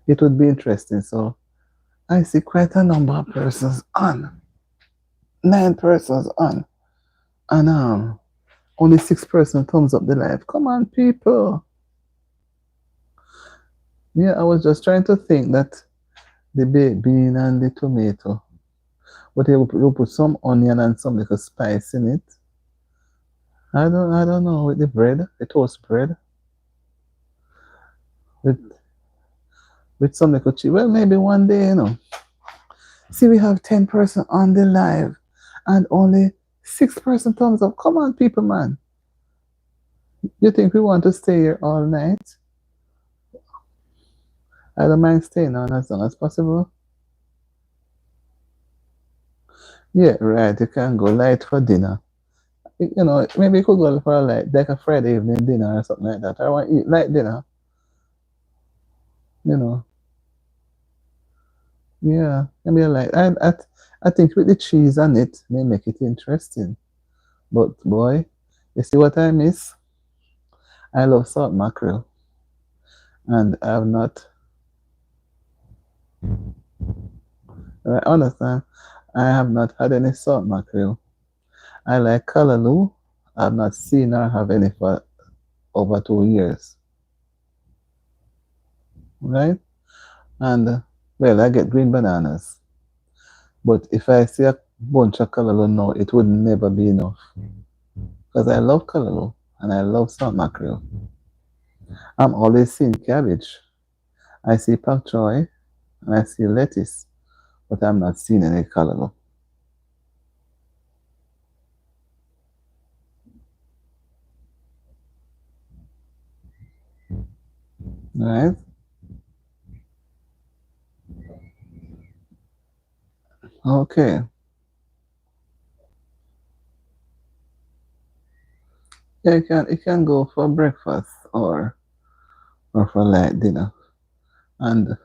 It would be interesting. So I see quite a number of persons on. 9 persons on. And only 6 person thumbs up the live. Come on, people. Yeah, I was just trying to think that the baked bean and the tomato. But you put some onion and some little spice in it. I don't know with the bread, the toast bread, with with some little cheese. Well, maybe one day. See, we have 10 person on the live and only 6 person thumbs up. Come on, people, man. You think we want to stay here all night? I don't mind staying on as long as possible. Yeah, right. You can go light for dinner. You know, maybe you could go for a light, like a Friday evening dinner or something like that. I want to eat light dinner. You know, yeah, maybe a light. I think with the cheese on it may make it interesting. But boy, you see what I miss? I love salt mackerel, and I have not. I understand. I have not had any salt mackerel. I like callaloo. I've not seen or have any for over 2 years, right? And well, I get green bananas, but if I see a bunch of callaloo now, it would never be enough because I love callaloo and I love salt mackerel. I'm always seeing cabbage. I see pak choy and I see lettuce, but I'm not seeing any callaloo. Right? Okay. Yeah, you can go for breakfast or for light dinner. And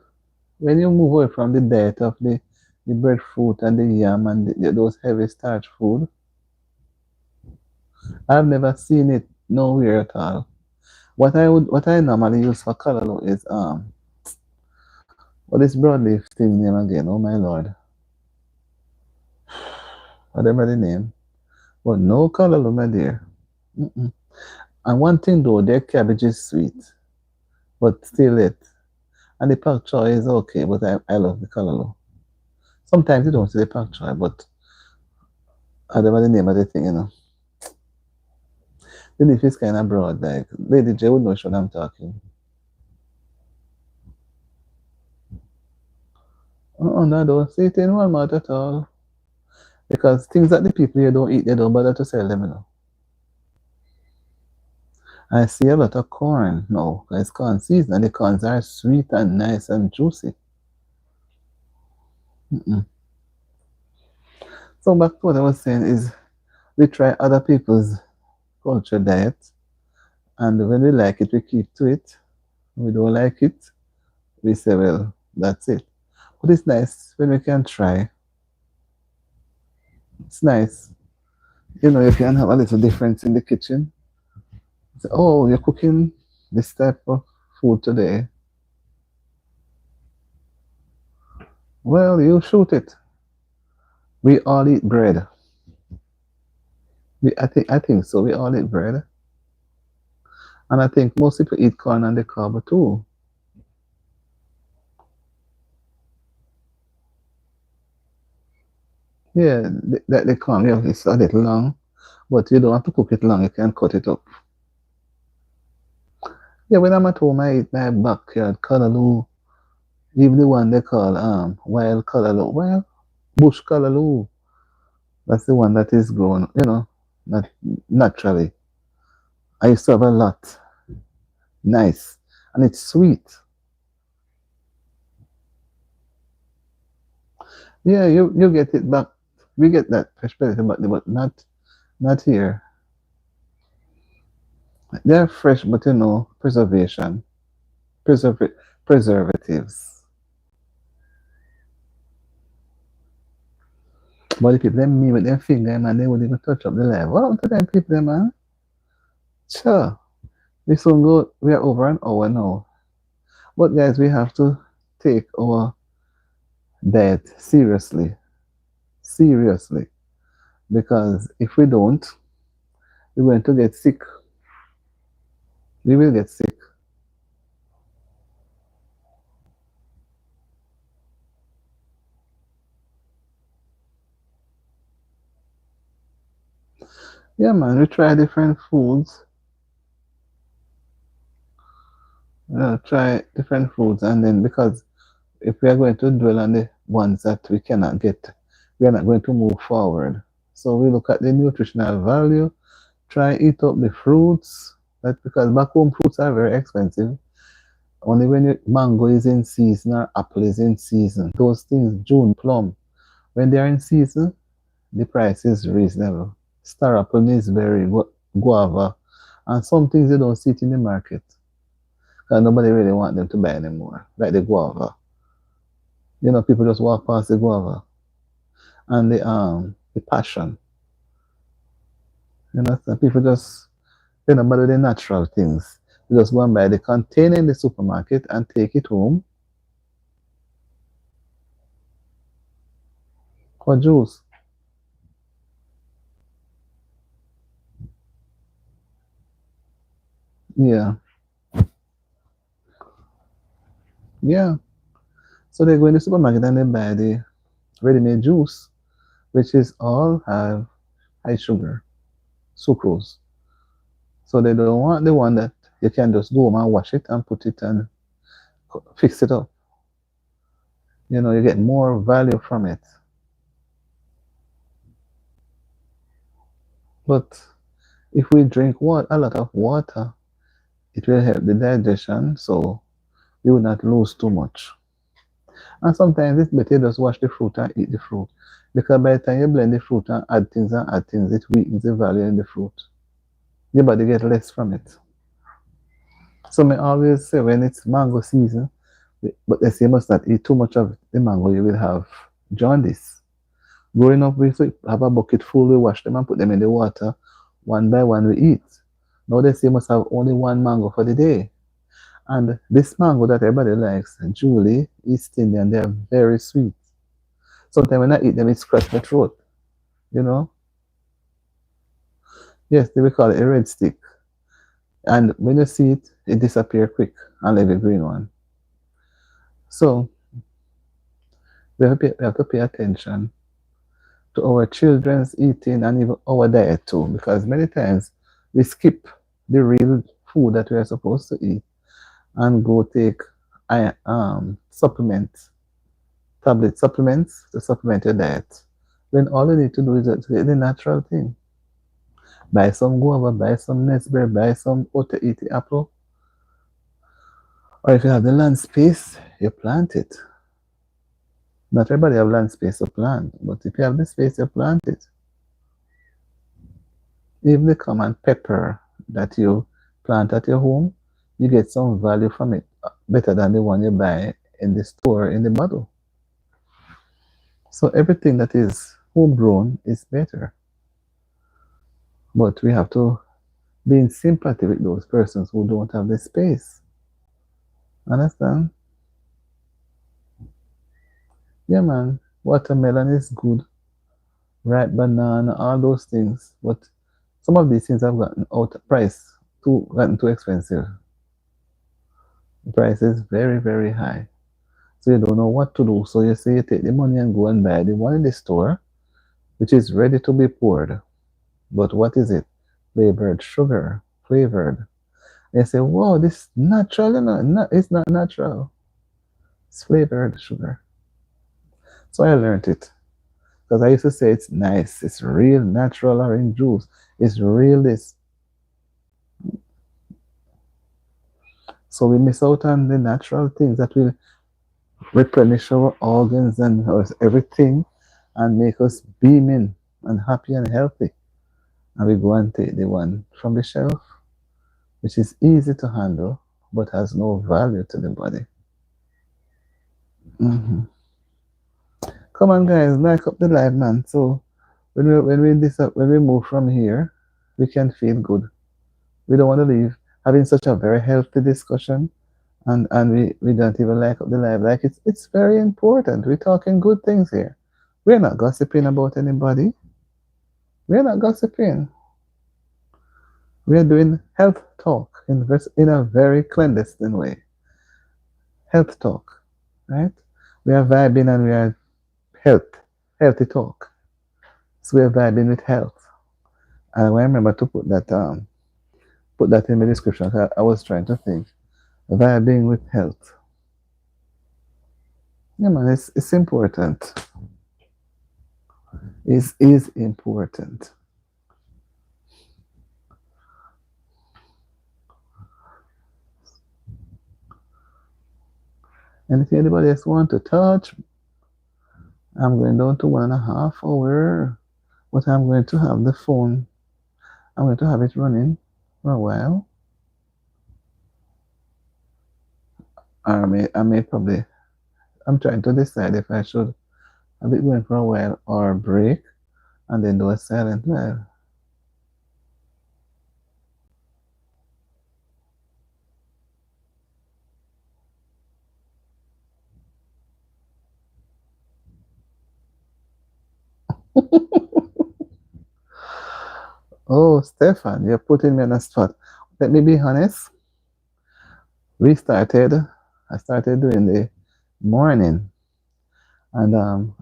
when you move away from the diet of the breadfruit and the yam and those heavy starch food, I've never seen it nowhere at all. What I normally use for callaloo is what is broadleaf thing name again? Oh my lord, whatever the name. But no callaloo, my dear. Mm-mm. And one thing though, their cabbage is sweet, but still it. And the pak choy is okay, but I love the callaloo. Sometimes you don't see the pak choy, but whatever the name of the thing, you know. The leaf is kind of broad, like Lady J would know what I'm talking. No, I don't see it in Walmart at all. Because things that the people here don't eat, they don't bother to sell them, you know. I see a lot of corn now. It's corn season, and the corns are sweet and nice and juicy. Mm-mm. So back to what I was saying is, we try other people's culture diet, and when we like it, we keep to it. We don't like it, we say, well, that's it. But it's nice when we can try. It's nice. You know, you can have a little difference in the kitchen. Say, oh, you're cooking this type of food today. Well, you shoot it. We all eat bread. I think so. We all eat bread, and I think most people eat corn and the cob too. Yeah, the corn, yeah, it's a little long, but you don't have to cook it long. You can cut it up. Yeah, when I'm at home, I eat my backyard callaloo, even the one they call wild callaloo. Well, bush callaloo. That's the one that is grown, not naturally. I used to have a lot. Nice, and it's sweet. Yeah, you get it back. We get that fresh potato back, but not here. They're fresh, but preservation, preserv preservatives. But the people them me with their finger, man, they wouldn't even touch up the live. What happened to them people, man? Sure. We soon go. We are over an hour now. But guys, we have to take our diet seriously, seriously, because if we don't, we're going to get sick. We will get sick. Yeah, man, we try different foods. Try different foods, and then because if we are going to dwell on ones that we cannot get. We are not going to move forward. So we look at the nutritional value, try eat up the fruits. That because back home fruits are very expensive. Only when mango is in season or apple is in season. Those things, June plum, when they are in season, the price is reasonable. Star apple is very guava, and some things you don't see it in the market. Because nobody really want them to buy anymore, like the guava. You know, people just walk past the guava and the passion. You know, some people just they don't bother the natural things. They just go and buy the container in the supermarket and take it home for juice. Yeah, yeah. So they go in the supermarket and they buy the ready-made juice, which is all have high sugar, sucrose. So they don't want the one that you can just go home and wash it and put it and fix it up. You know, you get more value from it. But if we drink a lot of water, it will help the digestion, so we will not lose too much. And sometimes it's better just wash the fruit and eat the fruit. Because by the time you blend the fruit and add things, it weakens the value in the fruit. Your body get less from it. So I always say when it's mango season, but they say you must not eat too much of the mango, you will have jaundice. Growing up, we used to have a bucket full, we wash them and put them in the water. One by one, we eat. Now they say you must have only one mango for the day. And this mango that everybody likes, Julie, East Indian, they are very sweet. Sometimes when I eat them, it scratches my throat. You know? Yes, they will call it a red stick. And when you see it, it disappears quick, unlike the green one. So we have to pay attention to our children's eating and even our diet too, because many times we skip the real food that we are supposed to eat and go take supplements, tablet supplements to supplement your diet. When all you need to do is to get the natural thing. Buy some guava, buy some Nesberry, buy some Otaiti apple. Or if you have the land space, you plant it. Not everybody have land space to plant, but if you have the space, you plant it. Even the common pepper that you plant at your home, you get some value from it better than the one you buy in the store in the bottle. So everything that is homegrown is better. But we have to be in sympathy with those persons who don't have the space. Understand? Yeah, man. Watermelon is good. Ripe banana, all those things. But some of these things have gotten out of price, gotten too expensive. The price is very, very high. So you don't know what to do. So you say you take the money and go and buy the one in the store, which is ready to be poured. But what is it? Flavored sugar, flavored. And you say, "Wow, this natural, you know? It's not natural. It's flavored sugar." So I learned it. Because I used to say it's nice, it's real natural orange juice, it's real this. So we miss out on the natural things that will replenish our organs and everything and make us beaming and happy and healthy. And we go and take the one from the shelf, which is easy to handle but has no value to the body. Mm-hmm. Come on, guys, like up the live, man. So when we move from here, we can feel good. We don't want to leave having such a very healthy discussion, and we don't even like up the live. Like it's very important. We're talking good things here. We're not gossiping about anybody. We're not gossiping. We're doing health talk in a very clandestine way. Health talk, right? We are vibing and we are healthy talk. So we are vibing with health. And I remember to put that in the description. I was trying to think. Vibing with health. Yeah, man, it's important. Is important. And if anybody else want to touch, I'm going down to 1.5 hour. But I'm going to have the phone. I'm going to have it running for a while. I may probably. I'm trying to decide if I should have it going for a while or break and then do a silent live. Oh, Stefan, you're putting me on a spot. Let me be honest. We started. I started doing the morning, and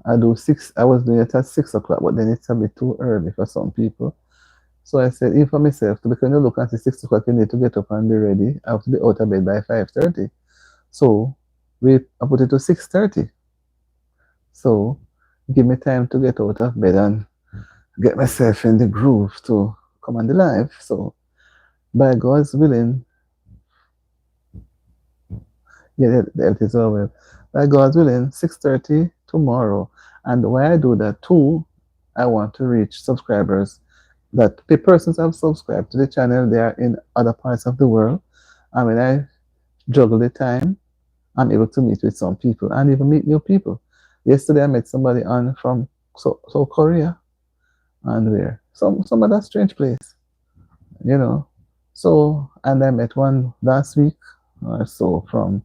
I do six. I was doing it at 6 o'clock, but then it's a bit too early for some people. So I said, even for myself, because when you look at the 6 o'clock, you need to get up and be ready. I have to be out of bed by 5:30. So I put it to 6:30. So give me time to get out of bed and get myself in the groove to come on the live. So by God's willing, yeah, that is over. By God's willing, 6:30 tomorrow. And why I do that too, I want to reach subscribers that the persons have subscribed to the channel, they are in other parts of the world. And when I juggle the time, I'm able to meet with some people and even meet new people. Yesterday I met somebody on from South Korea and where some other strange place, you know. So and I met one last week or so from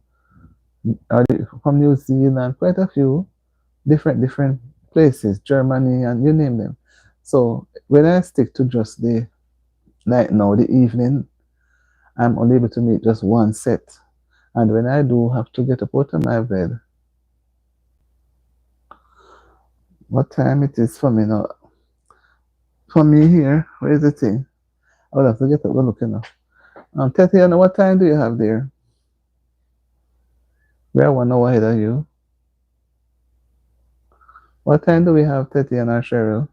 New Zealand, quite a few different places, Germany and you name them. So when I stick to just the night now, the evening, I'm only able to meet just one set. And when I do have to get up out of my bed, what time it is for me now? For me here, where is the thing? I would have to get up and look enough. Tatiana, what time do you have there? We are 1 hour ahead of you. What time do we have, Tatiana Cheryl?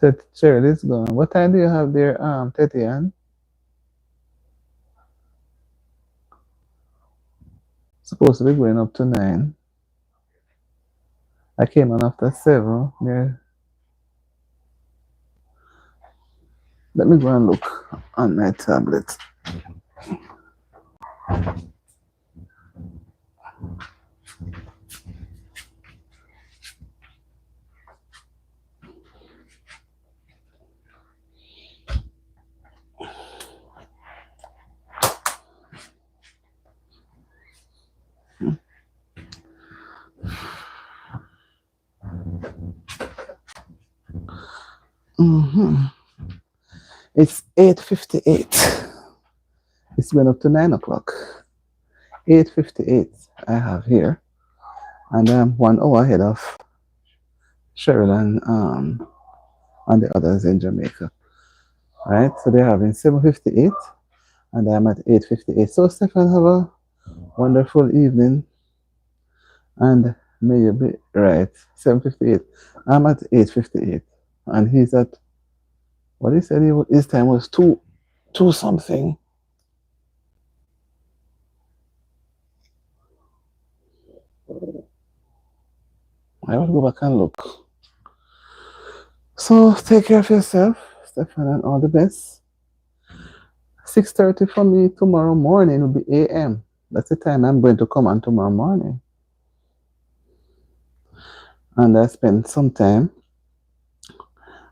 Cheryl is gone. What time do you have there, Tatiana? Supposed to be going up to 9. I came on after 7. Yeah. Let me go and look on my tablet. It's 8:58. It's been up to 9 o'clock. 8:58 I have here. And I'm 1 hour ahead of Cheryl and the others in Jamaica. Right? So they're having 7:58 and I'm at 8:58. So Stefan, have a wonderful evening and may you be right. 7:58. I'm at 8:58. And he's at what he said his time was two something. I will go back and look. So take care of yourself, Stefan, and all the best. 6:30 for me tomorrow morning will be AM. That's the time I'm going to come on tomorrow morning. And I spend some time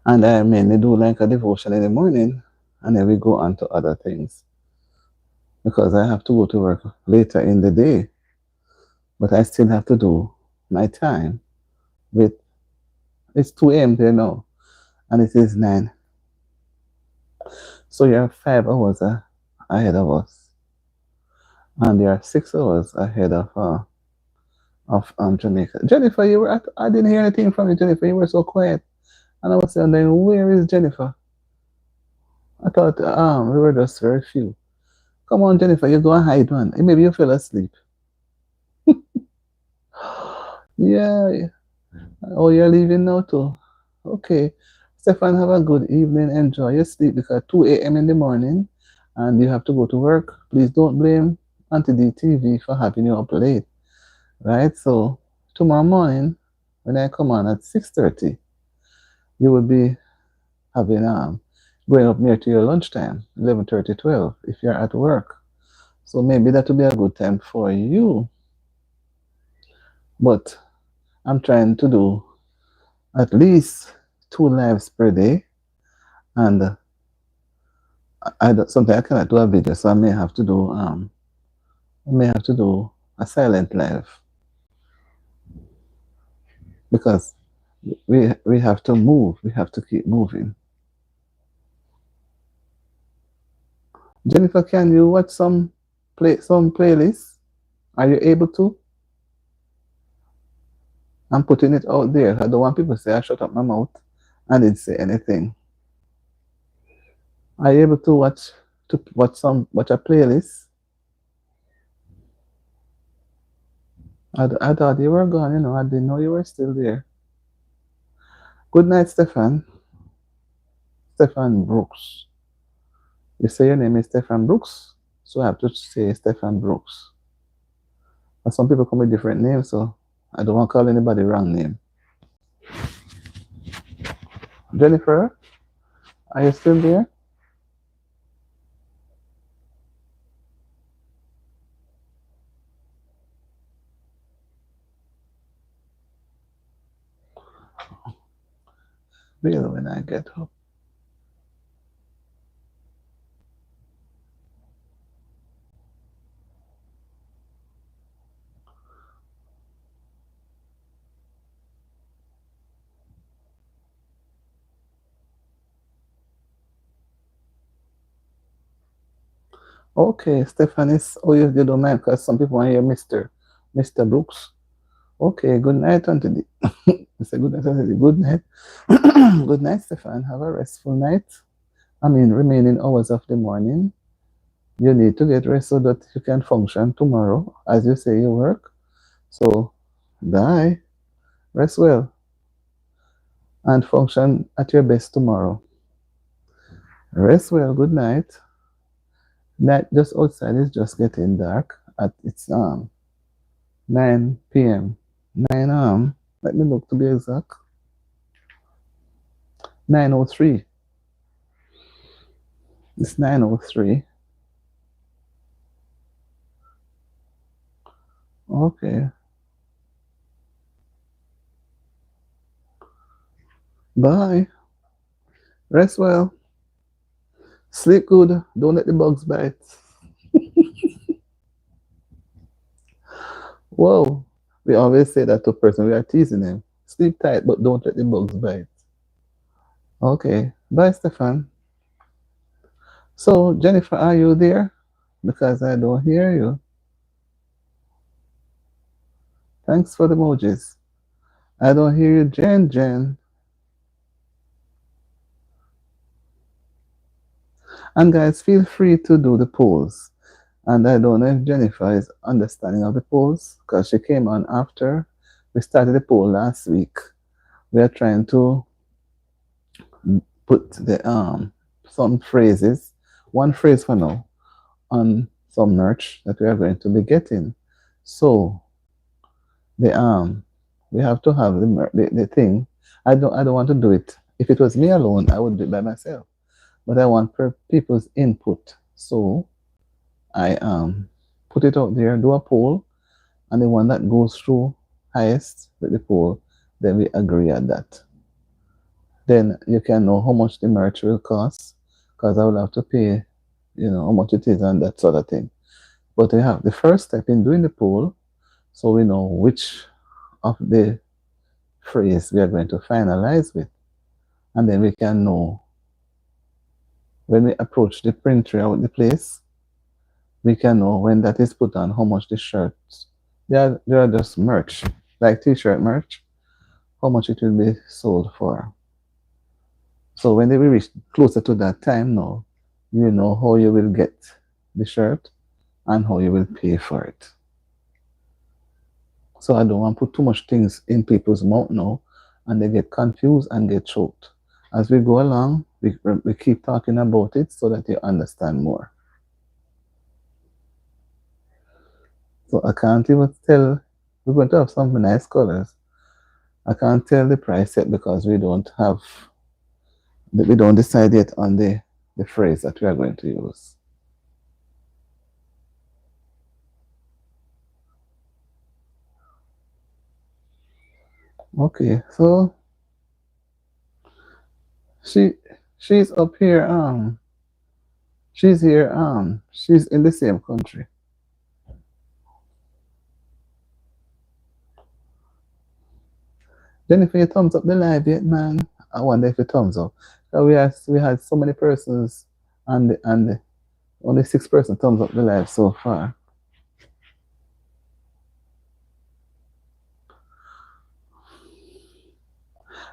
and I mainly do like a devotion in the morning and then we go on to other things. Because I have to go to work later in the day. But I still have to do my time with it's 2 AM there now and it is 9. So you're 5 hours ahead of us. And you're 6 hours ahead of Jamaica. Jennifer, I didn't hear anything from you, Jennifer. You were so quiet. And I was wondering, where is Jennifer? I thought we were just very few. Come on, Jennifer, you go and hide, man. Maybe you fell asleep. Yeah. Oh, you're leaving now too. Okay. Stefan, have a good evening. Enjoy your sleep because 2 a.m. in the morning and you have to go to work. Please don't blame Auntie DTV for having you up late. Right? So tomorrow morning, when I come on at 6:30, you will be having going up near to your lunchtime, 11:30, 12, if you're at work. So maybe that will be a good time for you. But I'm trying to do at least 2 lives per day, and sometimes I cannot do a video, so I may have to do a silent live because we have to move. We have to keep moving. Jennifer, can you watch some playlists? Are you able to? I'm putting it out there. I don't want people to say I shut up my mouth and didn't say anything. Are you able to watch a playlist? I thought you were gone, I didn't know you were still there. Good night, Stefan. Stefan Brooks. You say your name is Stefan Brooks, so I have to say Stefan Brooks. But some people come with different names, so I don't want to call anybody wrong name. Jennifer, are you still there? Really, when I get up. Okay, Stephanis. Oh, you don't mind because some people want to hear Mr. Brooks. Okay, good night, Auntie. Say good night, Auntie. Good night. Good night, Stefan. Have a restful night. Remaining hours of the morning. You need to get rest so that you can function tomorrow, as you say you work. So, bye. Rest well and function at your best tomorrow. Rest well. Good night. Night just outside is just getting dark. It's 9 p.m. 9 let me look to be exact. 9:03. It's 9:03. Okay. Bye. Rest well. Sleep good. Don't let the bugs bite. Whoa. We always say that to a person. We are teasing him. Sleep tight, but don't let the bugs bite. Okay. Bye, Stefan. So, Jennifer, are you there? Because I don't hear you. Thanks for the emojis. I don't hear you, Jen. And guys, feel free to do the polls. And I don't know if Jennifer is understanding of the polls because she came on after we started the poll last week. We are trying to put the some phrases, one phrase for now, on some merch that we are going to be getting. So the we have to have the thing. I don't want to do it. If it was me alone, I would do it by myself. But I want people's input. So I put it out there, do a poll, and the one that goes through highest with the poll, then we agree at that. Then you can know how much the merch will cost, because I will have to pay, how much it is and that sort of thing. But we have the first step in doing the poll, so we know which of the phrase we are going to finalize with. And then we can know when we approach the printer out the place, we can know when that is put on how much the shirts. They are just merch, like t-shirt merch, how much it will be sold for. So when they will reach closer to that time now, you know how you will get the shirt and how you will pay for it. So I don't want to put too much things in people's mouth now and they get confused and get choked. As we go along, we keep talking about it so that you understand more. So I can't even tell, we're going to have some nice colors. I can't tell the price yet because we don't decide yet on the phrase that we are going to use. Okay, so she she's up here, she's here, she's in the same country. Jennifer, you thumbs up the live yet, man? I wonder if you thumbs up. So we had so many persons and only 6 person thumbs up the live so far.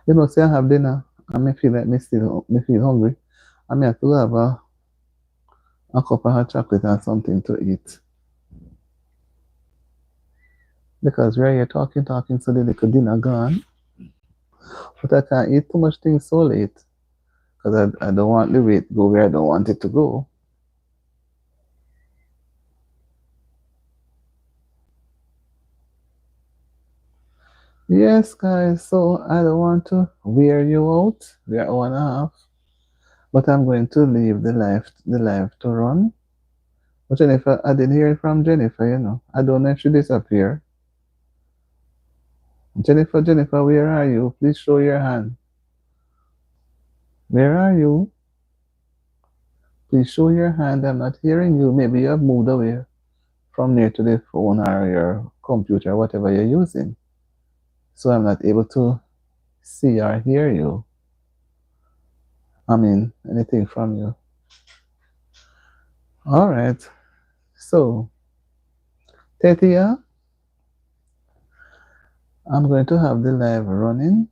You know, say I have dinner and me feel like me feel hungry. I may have to have a cup of hot chocolate and something to eat. Because we're here talking, so the little dinner gone. But I can't eat too much things so late. Because I don't want the weight go where I don't want it to go. Yes, guys, so I don't want to wear you out. We are 1.5. But I'm going to leave the live to run. But Jennifer, I didn't hear from Jennifer, you know. I don't know if she disappeared. Jennifer, where are you? Please show your hand. Where are you? Please show your hand. I'm not hearing you. Maybe you have moved away from near to the phone or your computer, whatever you're using. So I'm not able to see or hear you. I mean, anything from you. All right. So, Tetia, I'm going to have the live running.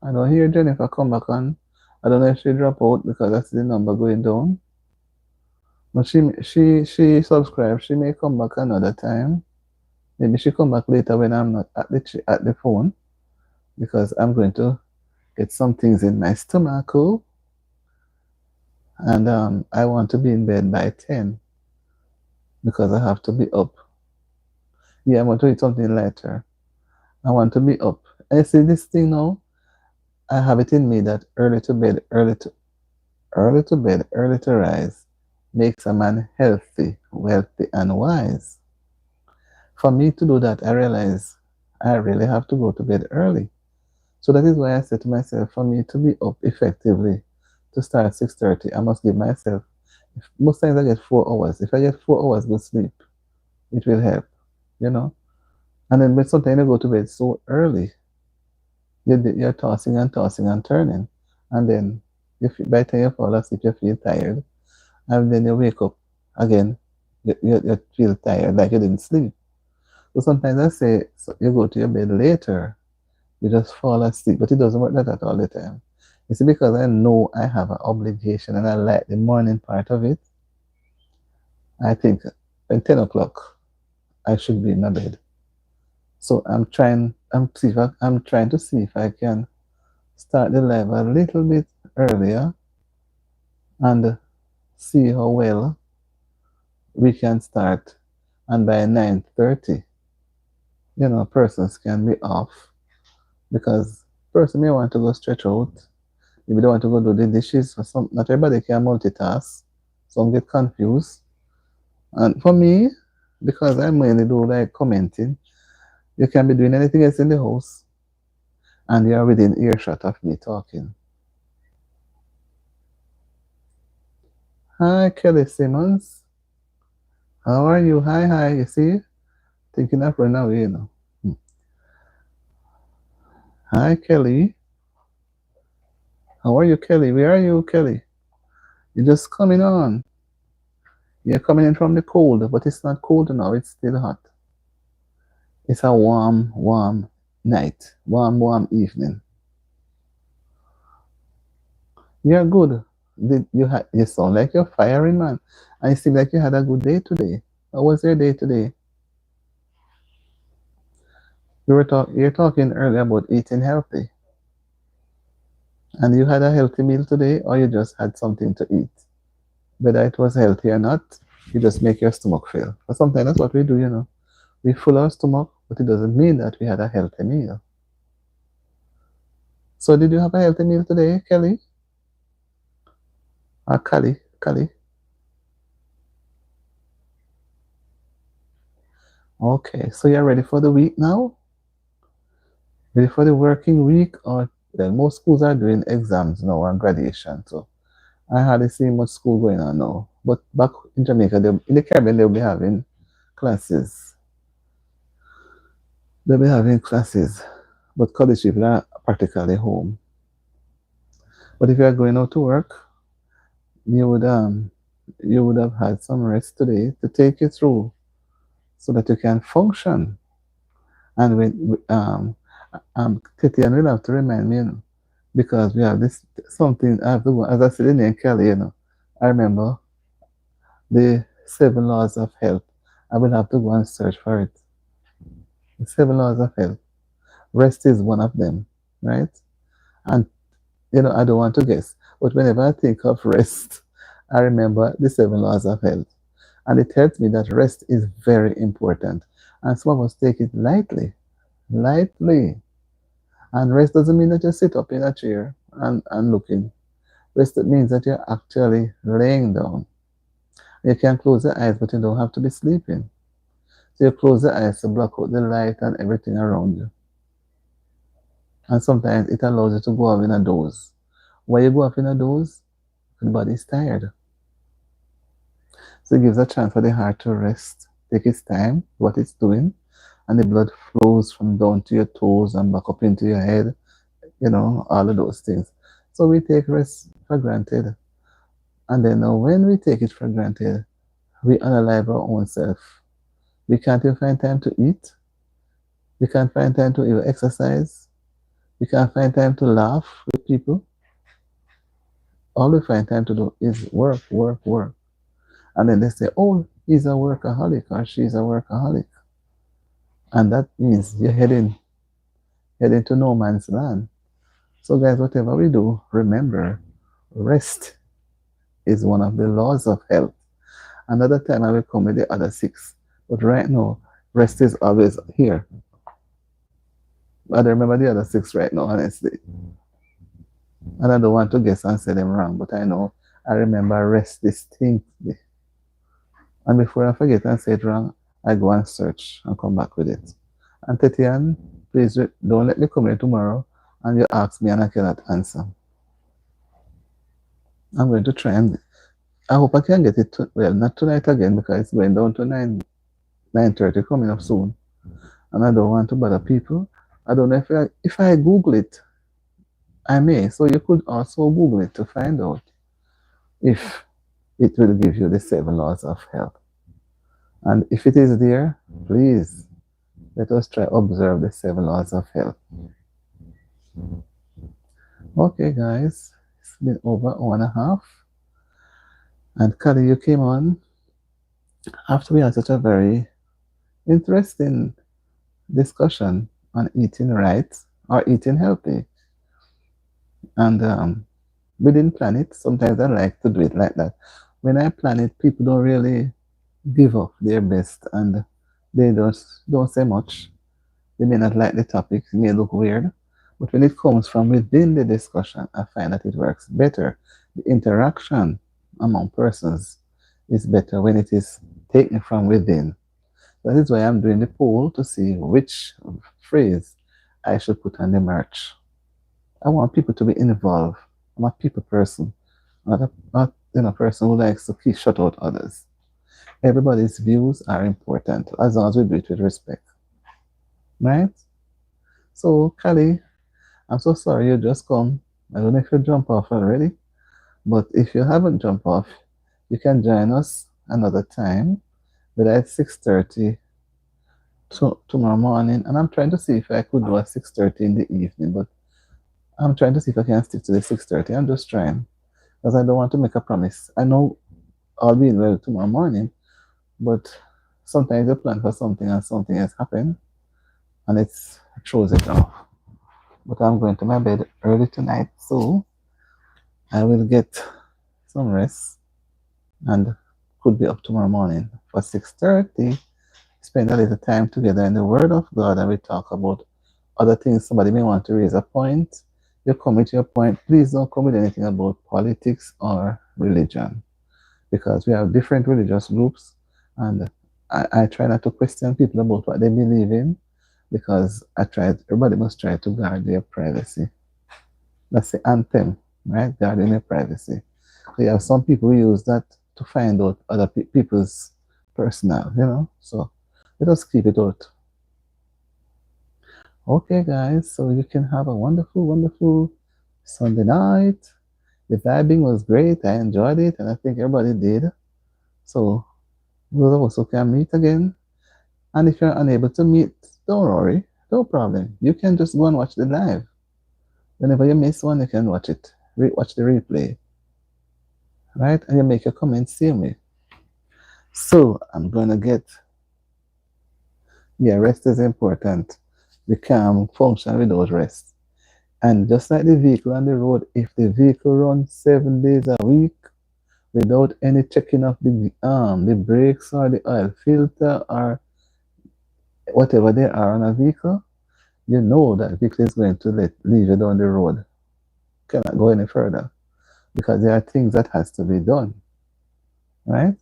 I don't hear Jennifer come back on. I don't know if she drop out because that's the number going down. But she subscribed. She may come back another time. Maybe she come back later when I'm not at the phone because I'm going to get some things in my stomach, and I want to be in bed by 10 because I have to be up. Yeah, I want to eat something lighter. I want to be up. I see this thing now. I have it in me that early to bed, early to bed, early to rise makes a man healthy, wealthy, and wise. For me to do that, I realize I really have to go to bed early. So that is why I said to myself, for me to be up effectively, to start at 6:30, I must give myself, most times I get 4 hours. If I get 4 hours good sleep, it will help, you know. And then but sometimes you go to bed so early, you're tossing and turning. And then by the time you fall asleep, you feel tired. And then you wake up again, you feel tired, like you didn't sleep. So sometimes I say, so you go to your bed later, you just fall asleep, but it doesn't work like that all the time. You see, because I know I have an obligation and I like the morning part of it, I think at 10 o'clock, I should be in my bed. So I'm trying to see if I can start the live a little bit earlier and see how well we can start. And by 9:30, persons can be off because person may want to go stretch out. Maybe they want to go do the dishes or some. Not everybody can multitask. Some get confused. And for me, because I mainly do like commenting, you can be doing anything else in the house and you're within earshot of me talking. Hi, Kelly Simmons. How are you? Hi. You see? Thinking of running away, Hi, Kelly. How are you, Kelly? Where are you, Kelly? You're just coming on. You're coming in from the cold, but it's not cold now. It's still hot. It's a warm night. Warm evening. Yeah, good. You sound like you're firing, man. And you seem like you had a good day today. How was your day today? You're talking earlier about eating healthy. And you had a healthy meal today, or you just had something to eat. Whether it was healthy or not, you just make your stomach fill. But sometimes that's what we do, you know. We fill our stomach, but it doesn't mean that we had a healthy meal. So did you have a healthy meal today, Kelly? Or Kali? Kali? Okay, so you're ready for the week now? Ready for the working week? Or well, most schools are doing exams now and graduation, so I hardly see much school going on now. But back in Jamaica, in the Caribbean, they'll be having classes. They'll be having classes, but college people are practically home. But if you are going out to work, you would um you would have had some rest today to take you through so that you can function. And when Titian will have to remind me, you know, because we have this something I have to go. As I said in the Kelly, you know, I remember the 7 laws of health. I will have to go and search for it. The 7 laws of health. Rest is one of them, right? And you know, I don't want to guess, but whenever I think of rest, I remember the 7 laws of health. And it tells me that rest is very important. And some of us take it lightly, lightly. And rest doesn't mean that you sit up in a chair and looking. Rest means that you're actually laying down. You can close your eyes, but you don't have to be sleeping. So you close your eyes to block out the light and everything around you. And sometimes it allows you to go off in a doze. When you go off in a doze, the body is tired. So it gives a chance for the heart to rest, take its time, what it's doing, and the blood flows from down to your toes and back up into your head, you know, all of those things. So we take rest for granted. And then now when we take it for granted, we unalive our own self. We can't even find time to eat. We can't find time to even exercise. We can't find time to laugh with people. All we find time to do is work, work, work. And then they say, oh, he's a workaholic or she's a workaholic. And that means you're heading to no man's land. So guys, whatever we do, remember, rest is one of the laws of health. Another time I will come with the other 6. But right now, rest is always here. I don't remember the other 6 right now, honestly. And I don't want to guess and say them wrong, but I know I remember rest distinctly. And before I forget and say it wrong, I go and search and come back with it. And Tetian, please don't let me come here tomorrow and you ask me and I cannot answer. I'm going to try and I hope I can get it well, not tonight again because it's going down to 9:30 coming up soon. And I don't want to bother people. I don't know if I Google it, I may. So you could also Google it to find out if it will give you the 7 laws of health. And if it is there, please let us try observe the 7 laws of health. Okay, guys, it's been over 1.5. And Kali, you came on after we had such a very interesting discussion on eating right or eating healthy. And we didn't plan it. Sometimes I like to do it like that. When I plan it, people don't really give up their best and they don't say much. They may not like the topic, it may look weird. But when it comes from within the discussion, I find that it works better. The interaction among persons is better when it is taken from within. That is why I'm doing the poll to see which phrase I should put on the merch. I want people to be involved. I'm a people person, not person who likes to keep shut out others. Everybody's views are important as long as we do it with respect. Right? So, Kali, I'm so sorry you just come. I don't know if you jump off already, but if you haven't jumped off, you can join us another time, but at 6:30 tomorrow morning. And I'm trying to see if I could do a 6:30 in the evening, but I'm trying to see if I can stick to the 6:30. I'm just trying. because I don't want to make a promise. I know I'll be well tomorrow morning, but sometimes you plan for something and something has happened and it throws it off. But I'm going to my bed early tonight, so I will get some rest and could be up tomorrow morning for 6:30. Spend a little time together in the Word of God and we talk about other things. Somebody may want to raise a point. You come with your point. Please don't come with anything about politics or religion because we have different religious groups and I try not to question people about what they believe in because everybody must try to guard their privacy. That's the anthem, right? Guarding their privacy. So you have some people who use that to find out other people's personal. So let us keep it out. Okay, guys, so you can have a wonderful, wonderful Sunday night. The vibing was great. I enjoyed it, and I think everybody did. So those of us who can meet again. And if you're unable to meet, don't worry, no problem. You can just go and watch the live. Whenever you miss one, you can watch it. Watch the replay, right? And you make your comments same way. So I'm gonna get. Yeah, rest is important. We can't function without rest. And just like the vehicle on the road, if the vehicle runs 7 days a week without any checking of the brakes or the oil filter or whatever they are on a vehicle, you know that vehicle is going to leave you down the road. Cannot go any further because there are things that has to be done, right?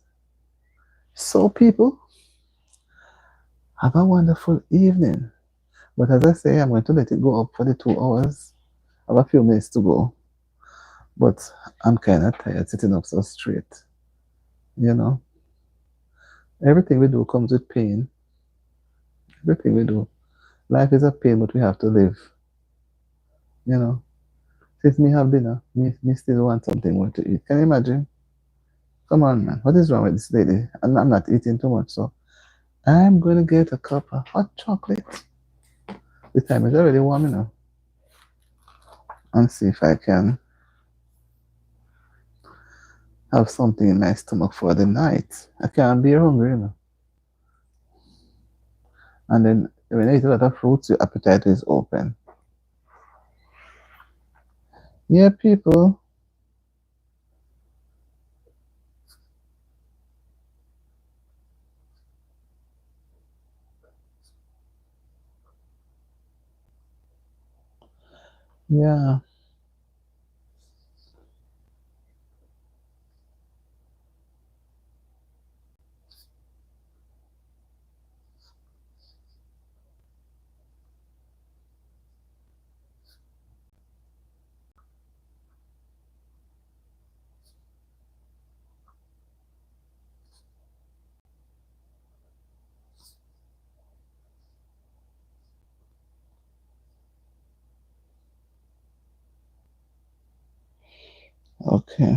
So people, have a wonderful evening. But as I say, I'm going to let it go up for the 2 hours. I have a few minutes to go. But I'm kind of tired sitting up so straight. You know, everything we do comes with pain. Everything we do. Life is a pain, but we have to live. You know, since me have dinner, me still want something more to eat. Can you imagine? Come on, man. What is wrong with this lady? I'm not eating too much, so I'm going to get a cup of hot chocolate. The time is already warm, and see if I can have something in my stomach for the night. I can't be hungry. And then when you eat a lot of fruits, your appetite is open. Yeah, people. Yeah. Okay.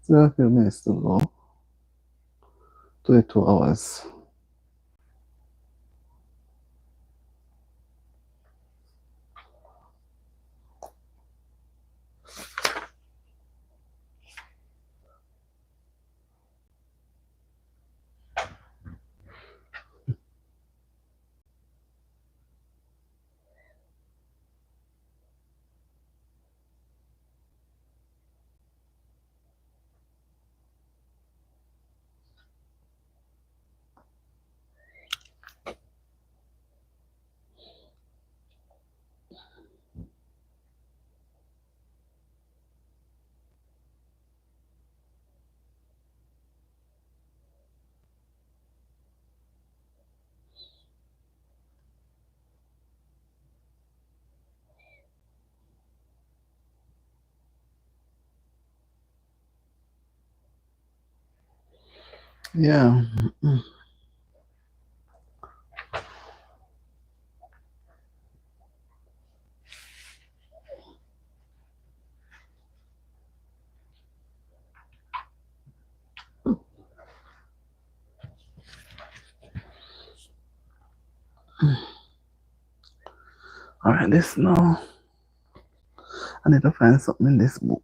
Still a few minutes to go to the 2 hours. Yeah. Alright, this now. I need to find something in this book.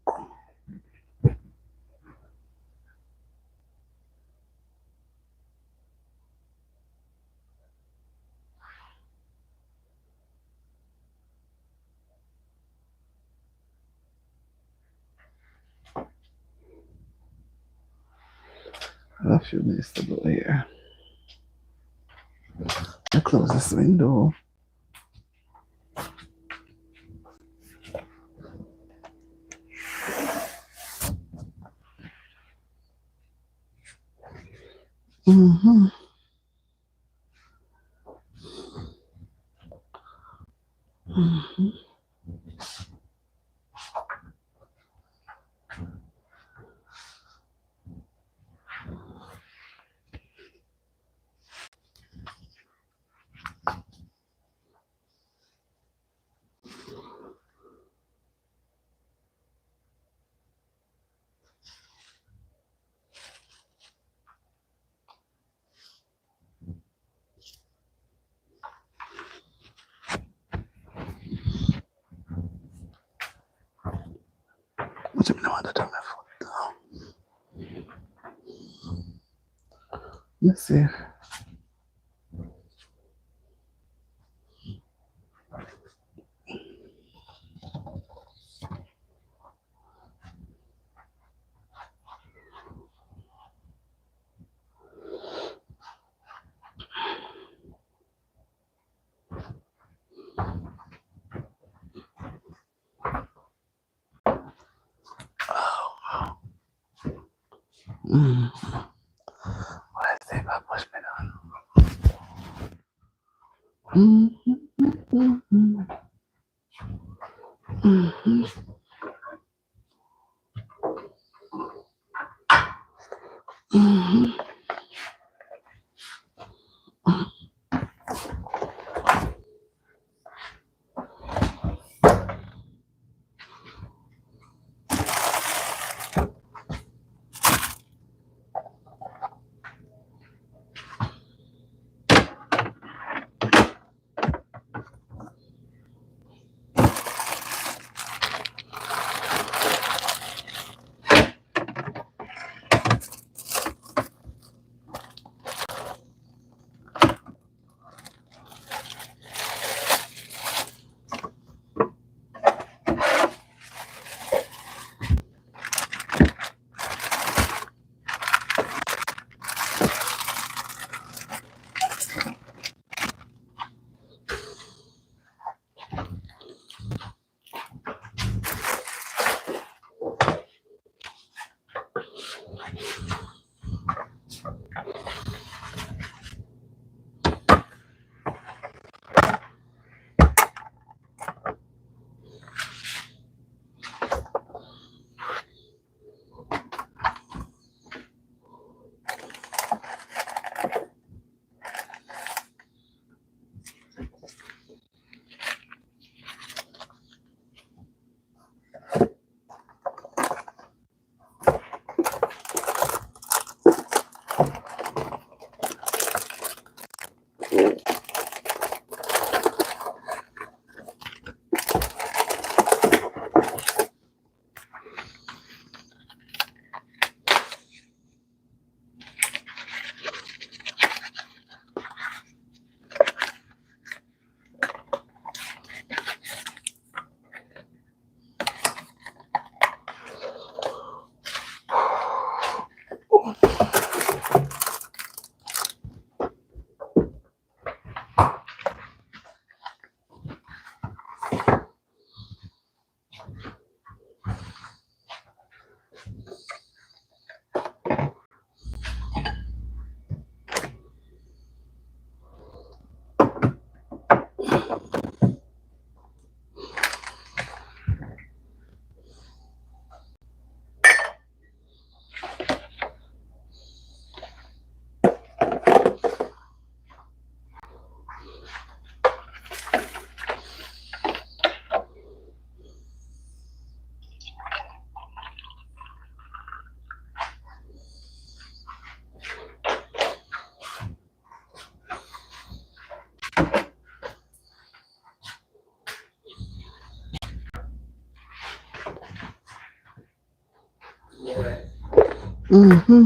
I have a few minutes to go here. I close this window. Mm-hmm. Mm-hmm. What do you mean I want to turn my foot down? Let's see. Mm. What I think I push me down. Mm-hmm. Mm-hmm. Mm-hmm. Mm-hmm. Mm-hmm.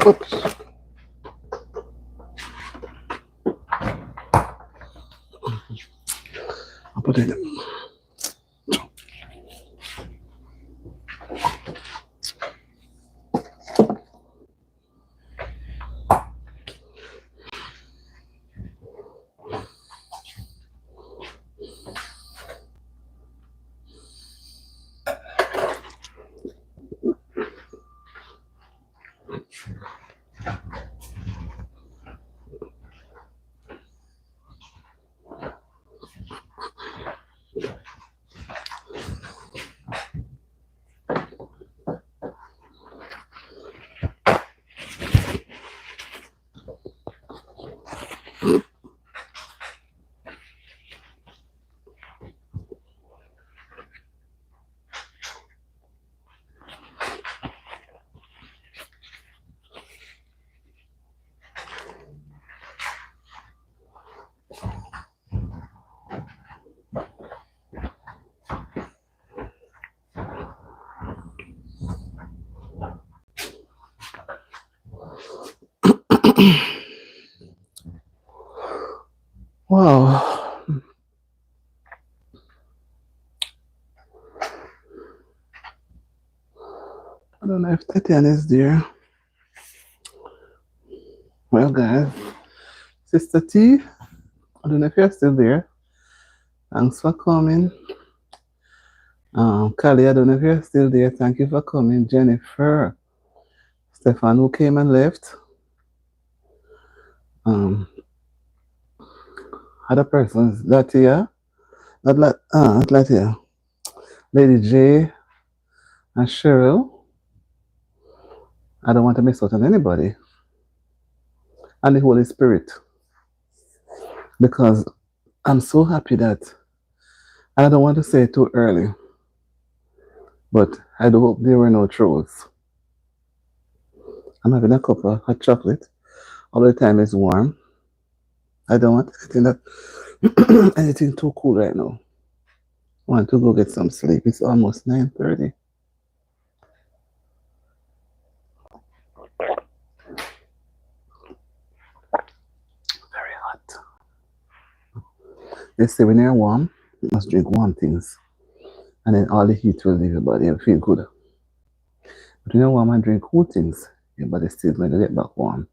Oops. I'll put it in. Wow. I don't know if Tatiana is there. Well, guys, Sister T, I don't know if you're still there. Thanks for coming. Kali, I don't know if you're still there. Thank you for coming. Jennifer, Stefan, who came and left. Um, Other persons, Latia, not Latia, Lady J, and Cheryl. I don't want to miss out on anybody. And the Holy Spirit. Because I'm so happy that, and I don't want to say it too early, but I do hope there were no trolls. I'm having a cup of hot chocolate. All the time it's warm. I don't want anything too cool right now. I want to go get some sleep. It's almost 9:30. Very hot. They say when you're warm, you must drink warm things. And then all the heat will leave your body and feel good. But when you're warm and drink cool things, your body still going to get back warm.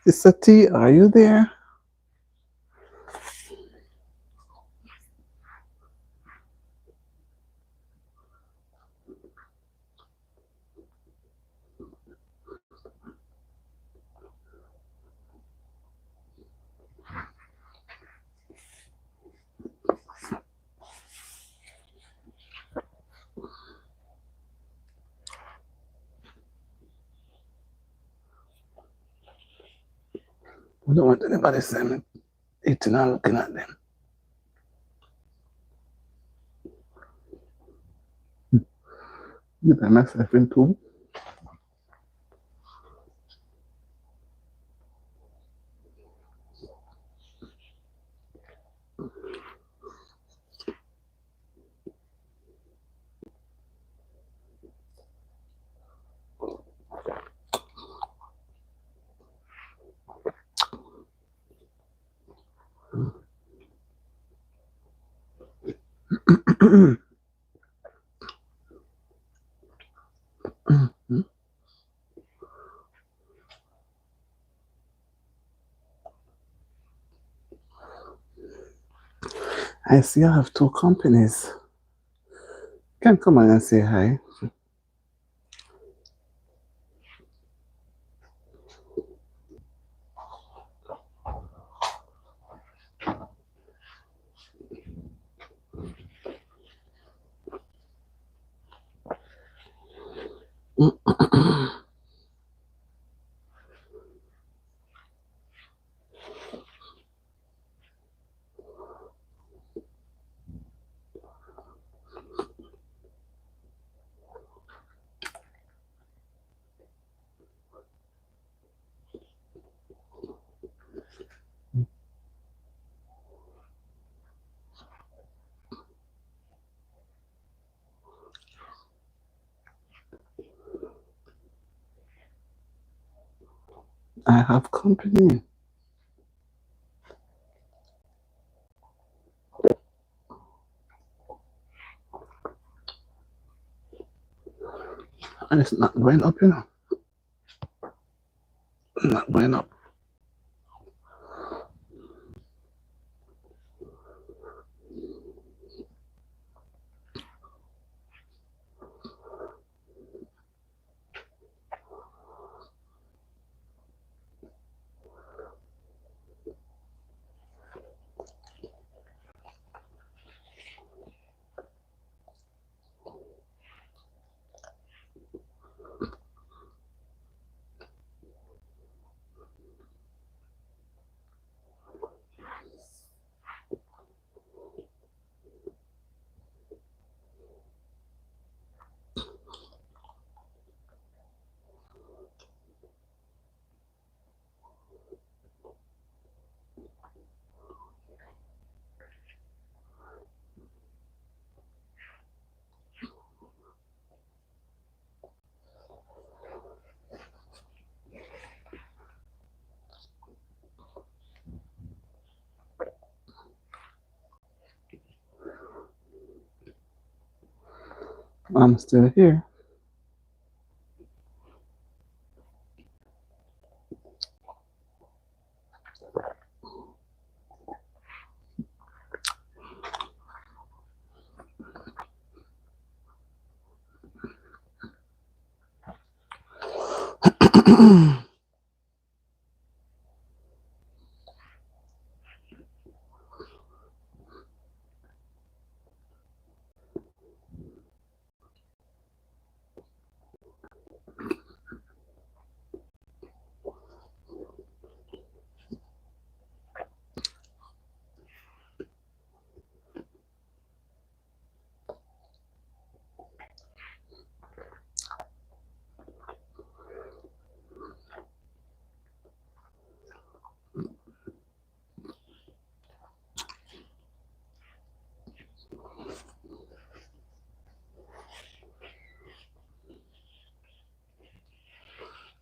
Sister T, are you there? I don't want anybody saying me eating and looking at them. Get myself into. I see I have two companies. Can come on and say hi. I have company. And it's not going up, you know. Not going up. I'm still here.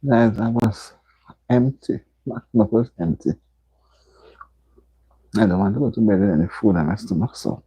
Guys, I was empty. My stomach was empty. I don't want to go to bed with any food in my stomach, so.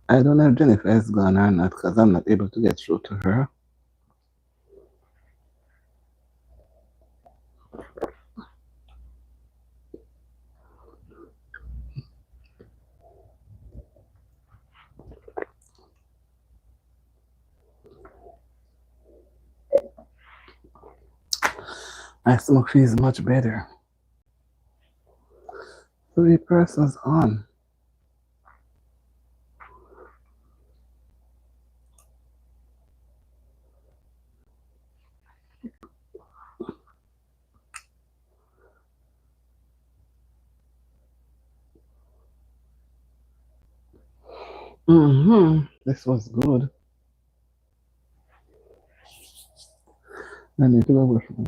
I don't know if Jennifer is gone or not because I'm not able to get through to her. My stomach feels much better. 3 persons on. This was good. I need to go washroom.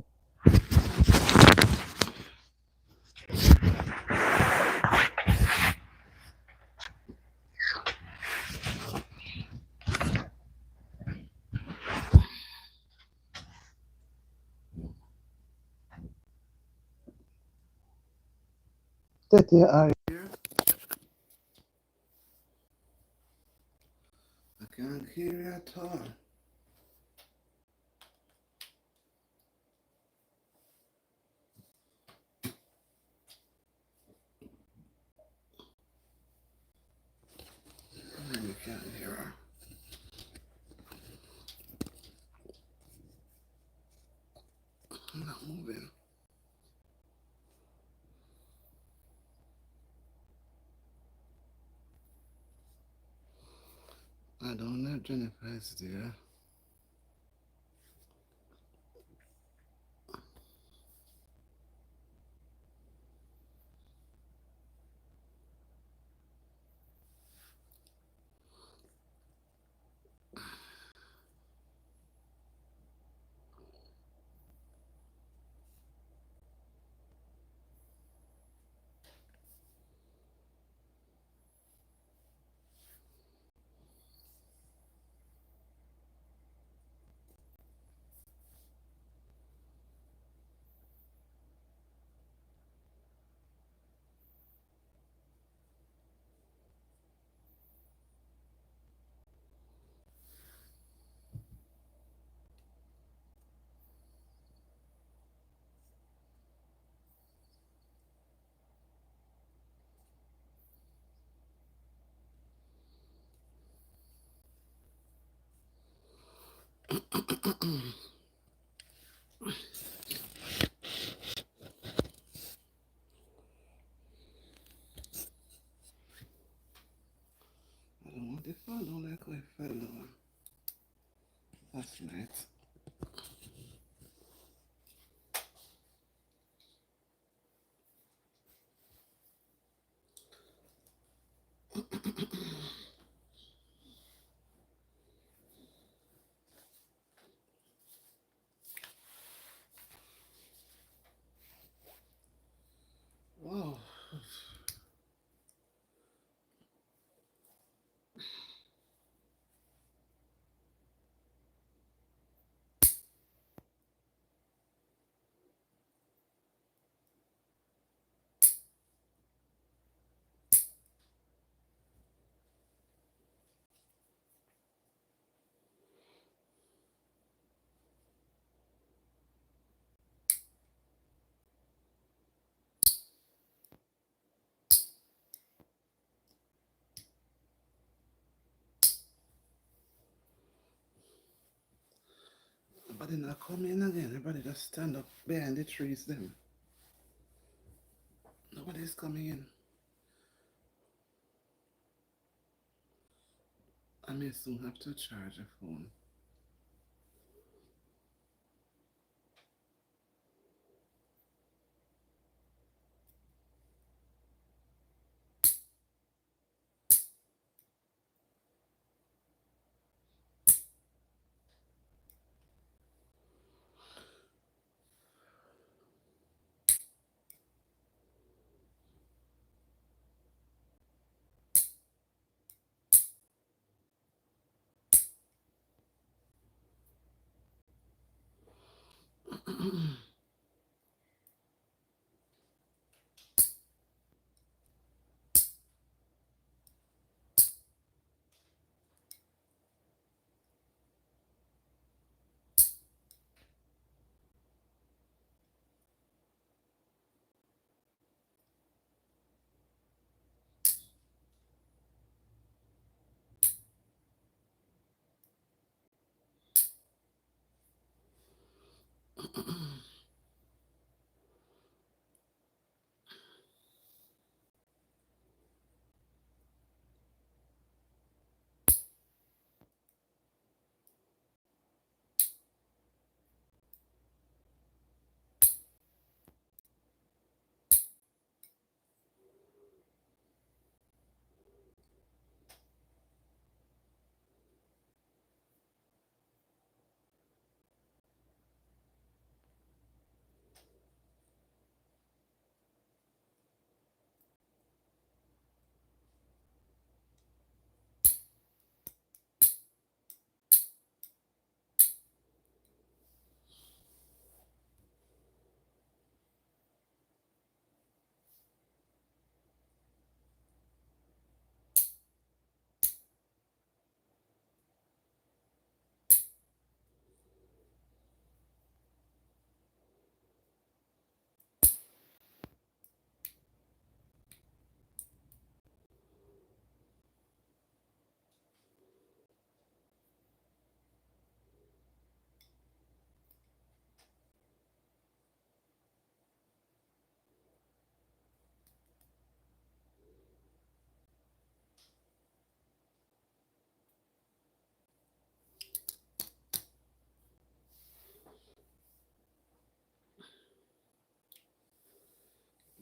Tete, are you here? I can't hear you at all. You can't hear her. I'm not moving. I don't know if Jennifer is there. But the phone don't like how it fell down last night. Wow. Nobody not come in again. Everybody just stand up behind the trees then. Nobody's coming in. I may soon have to charge a phone.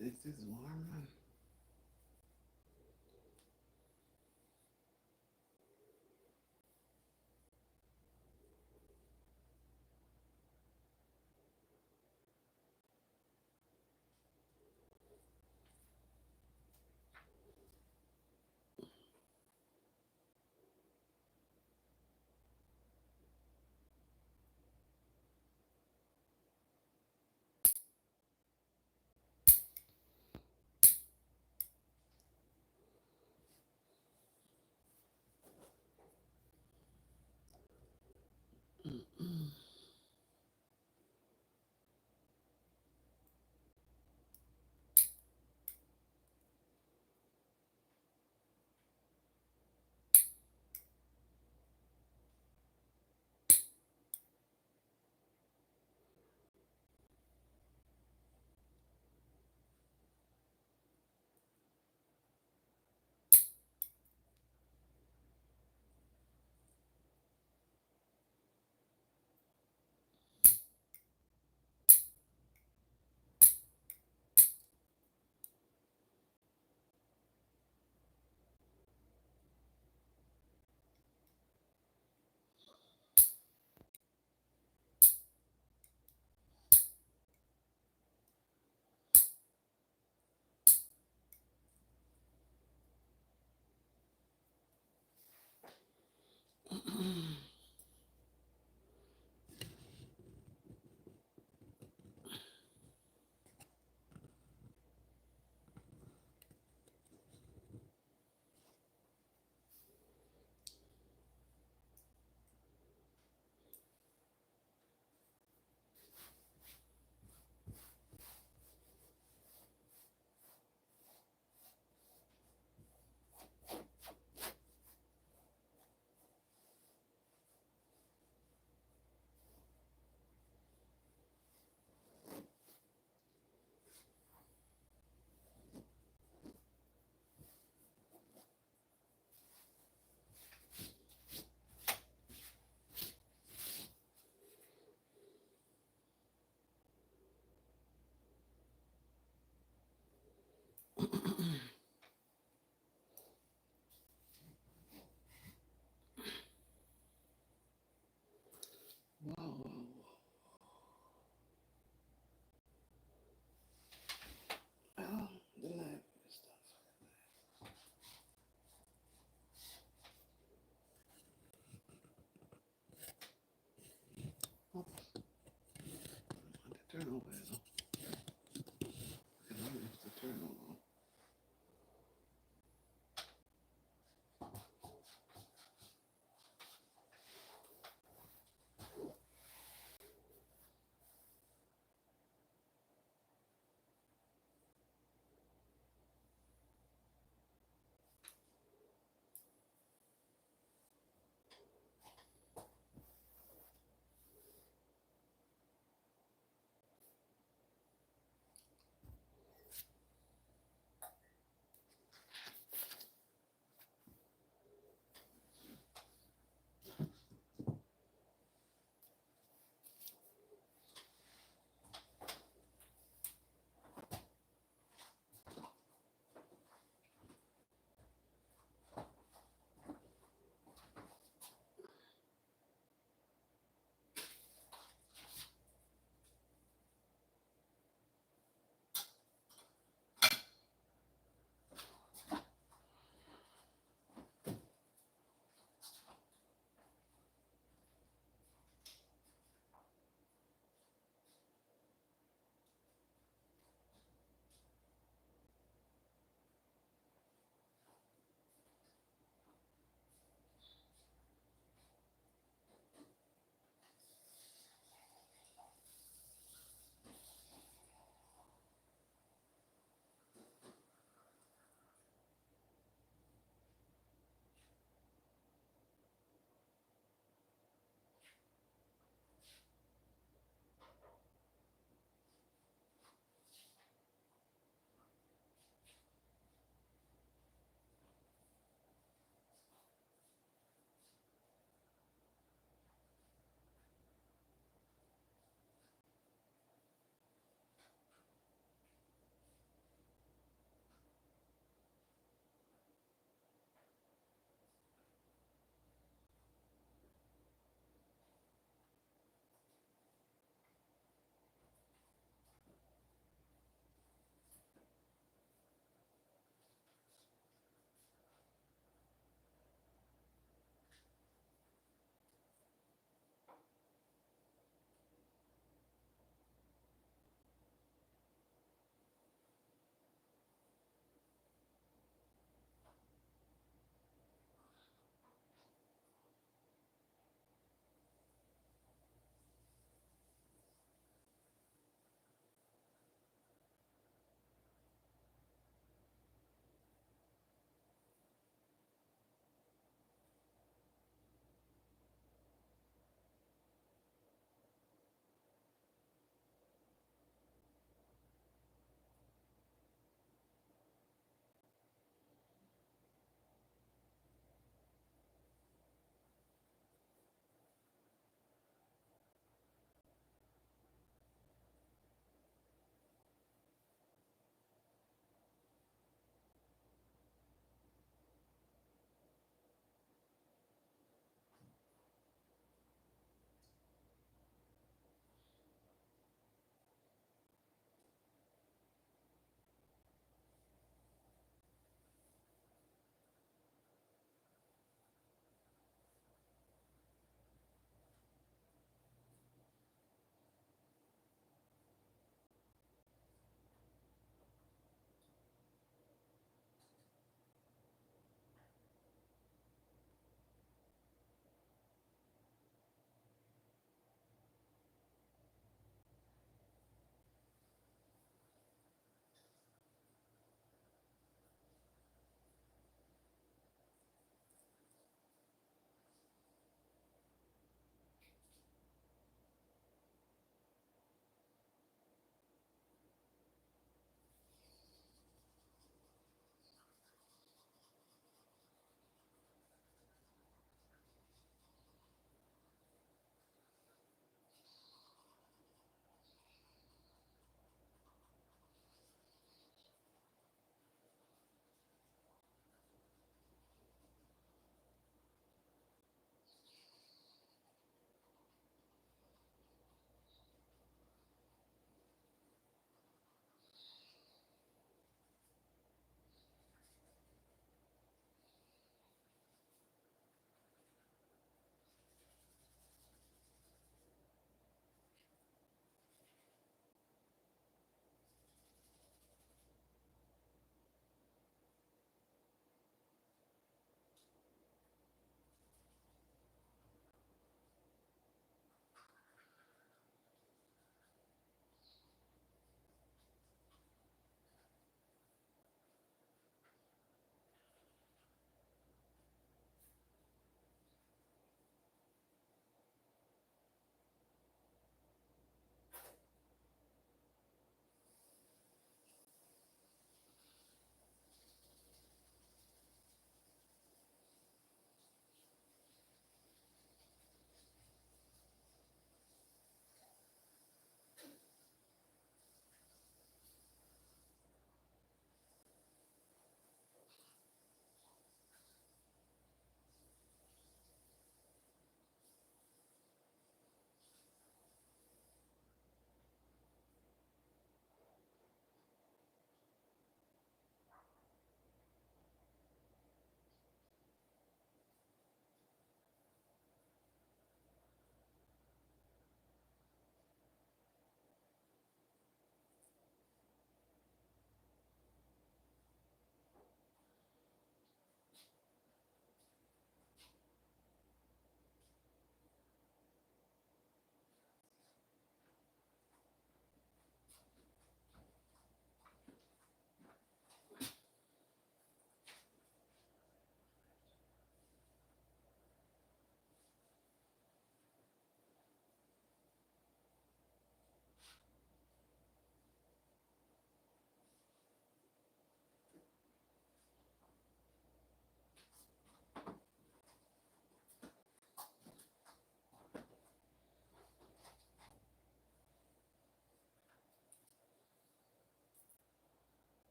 This is warm, man.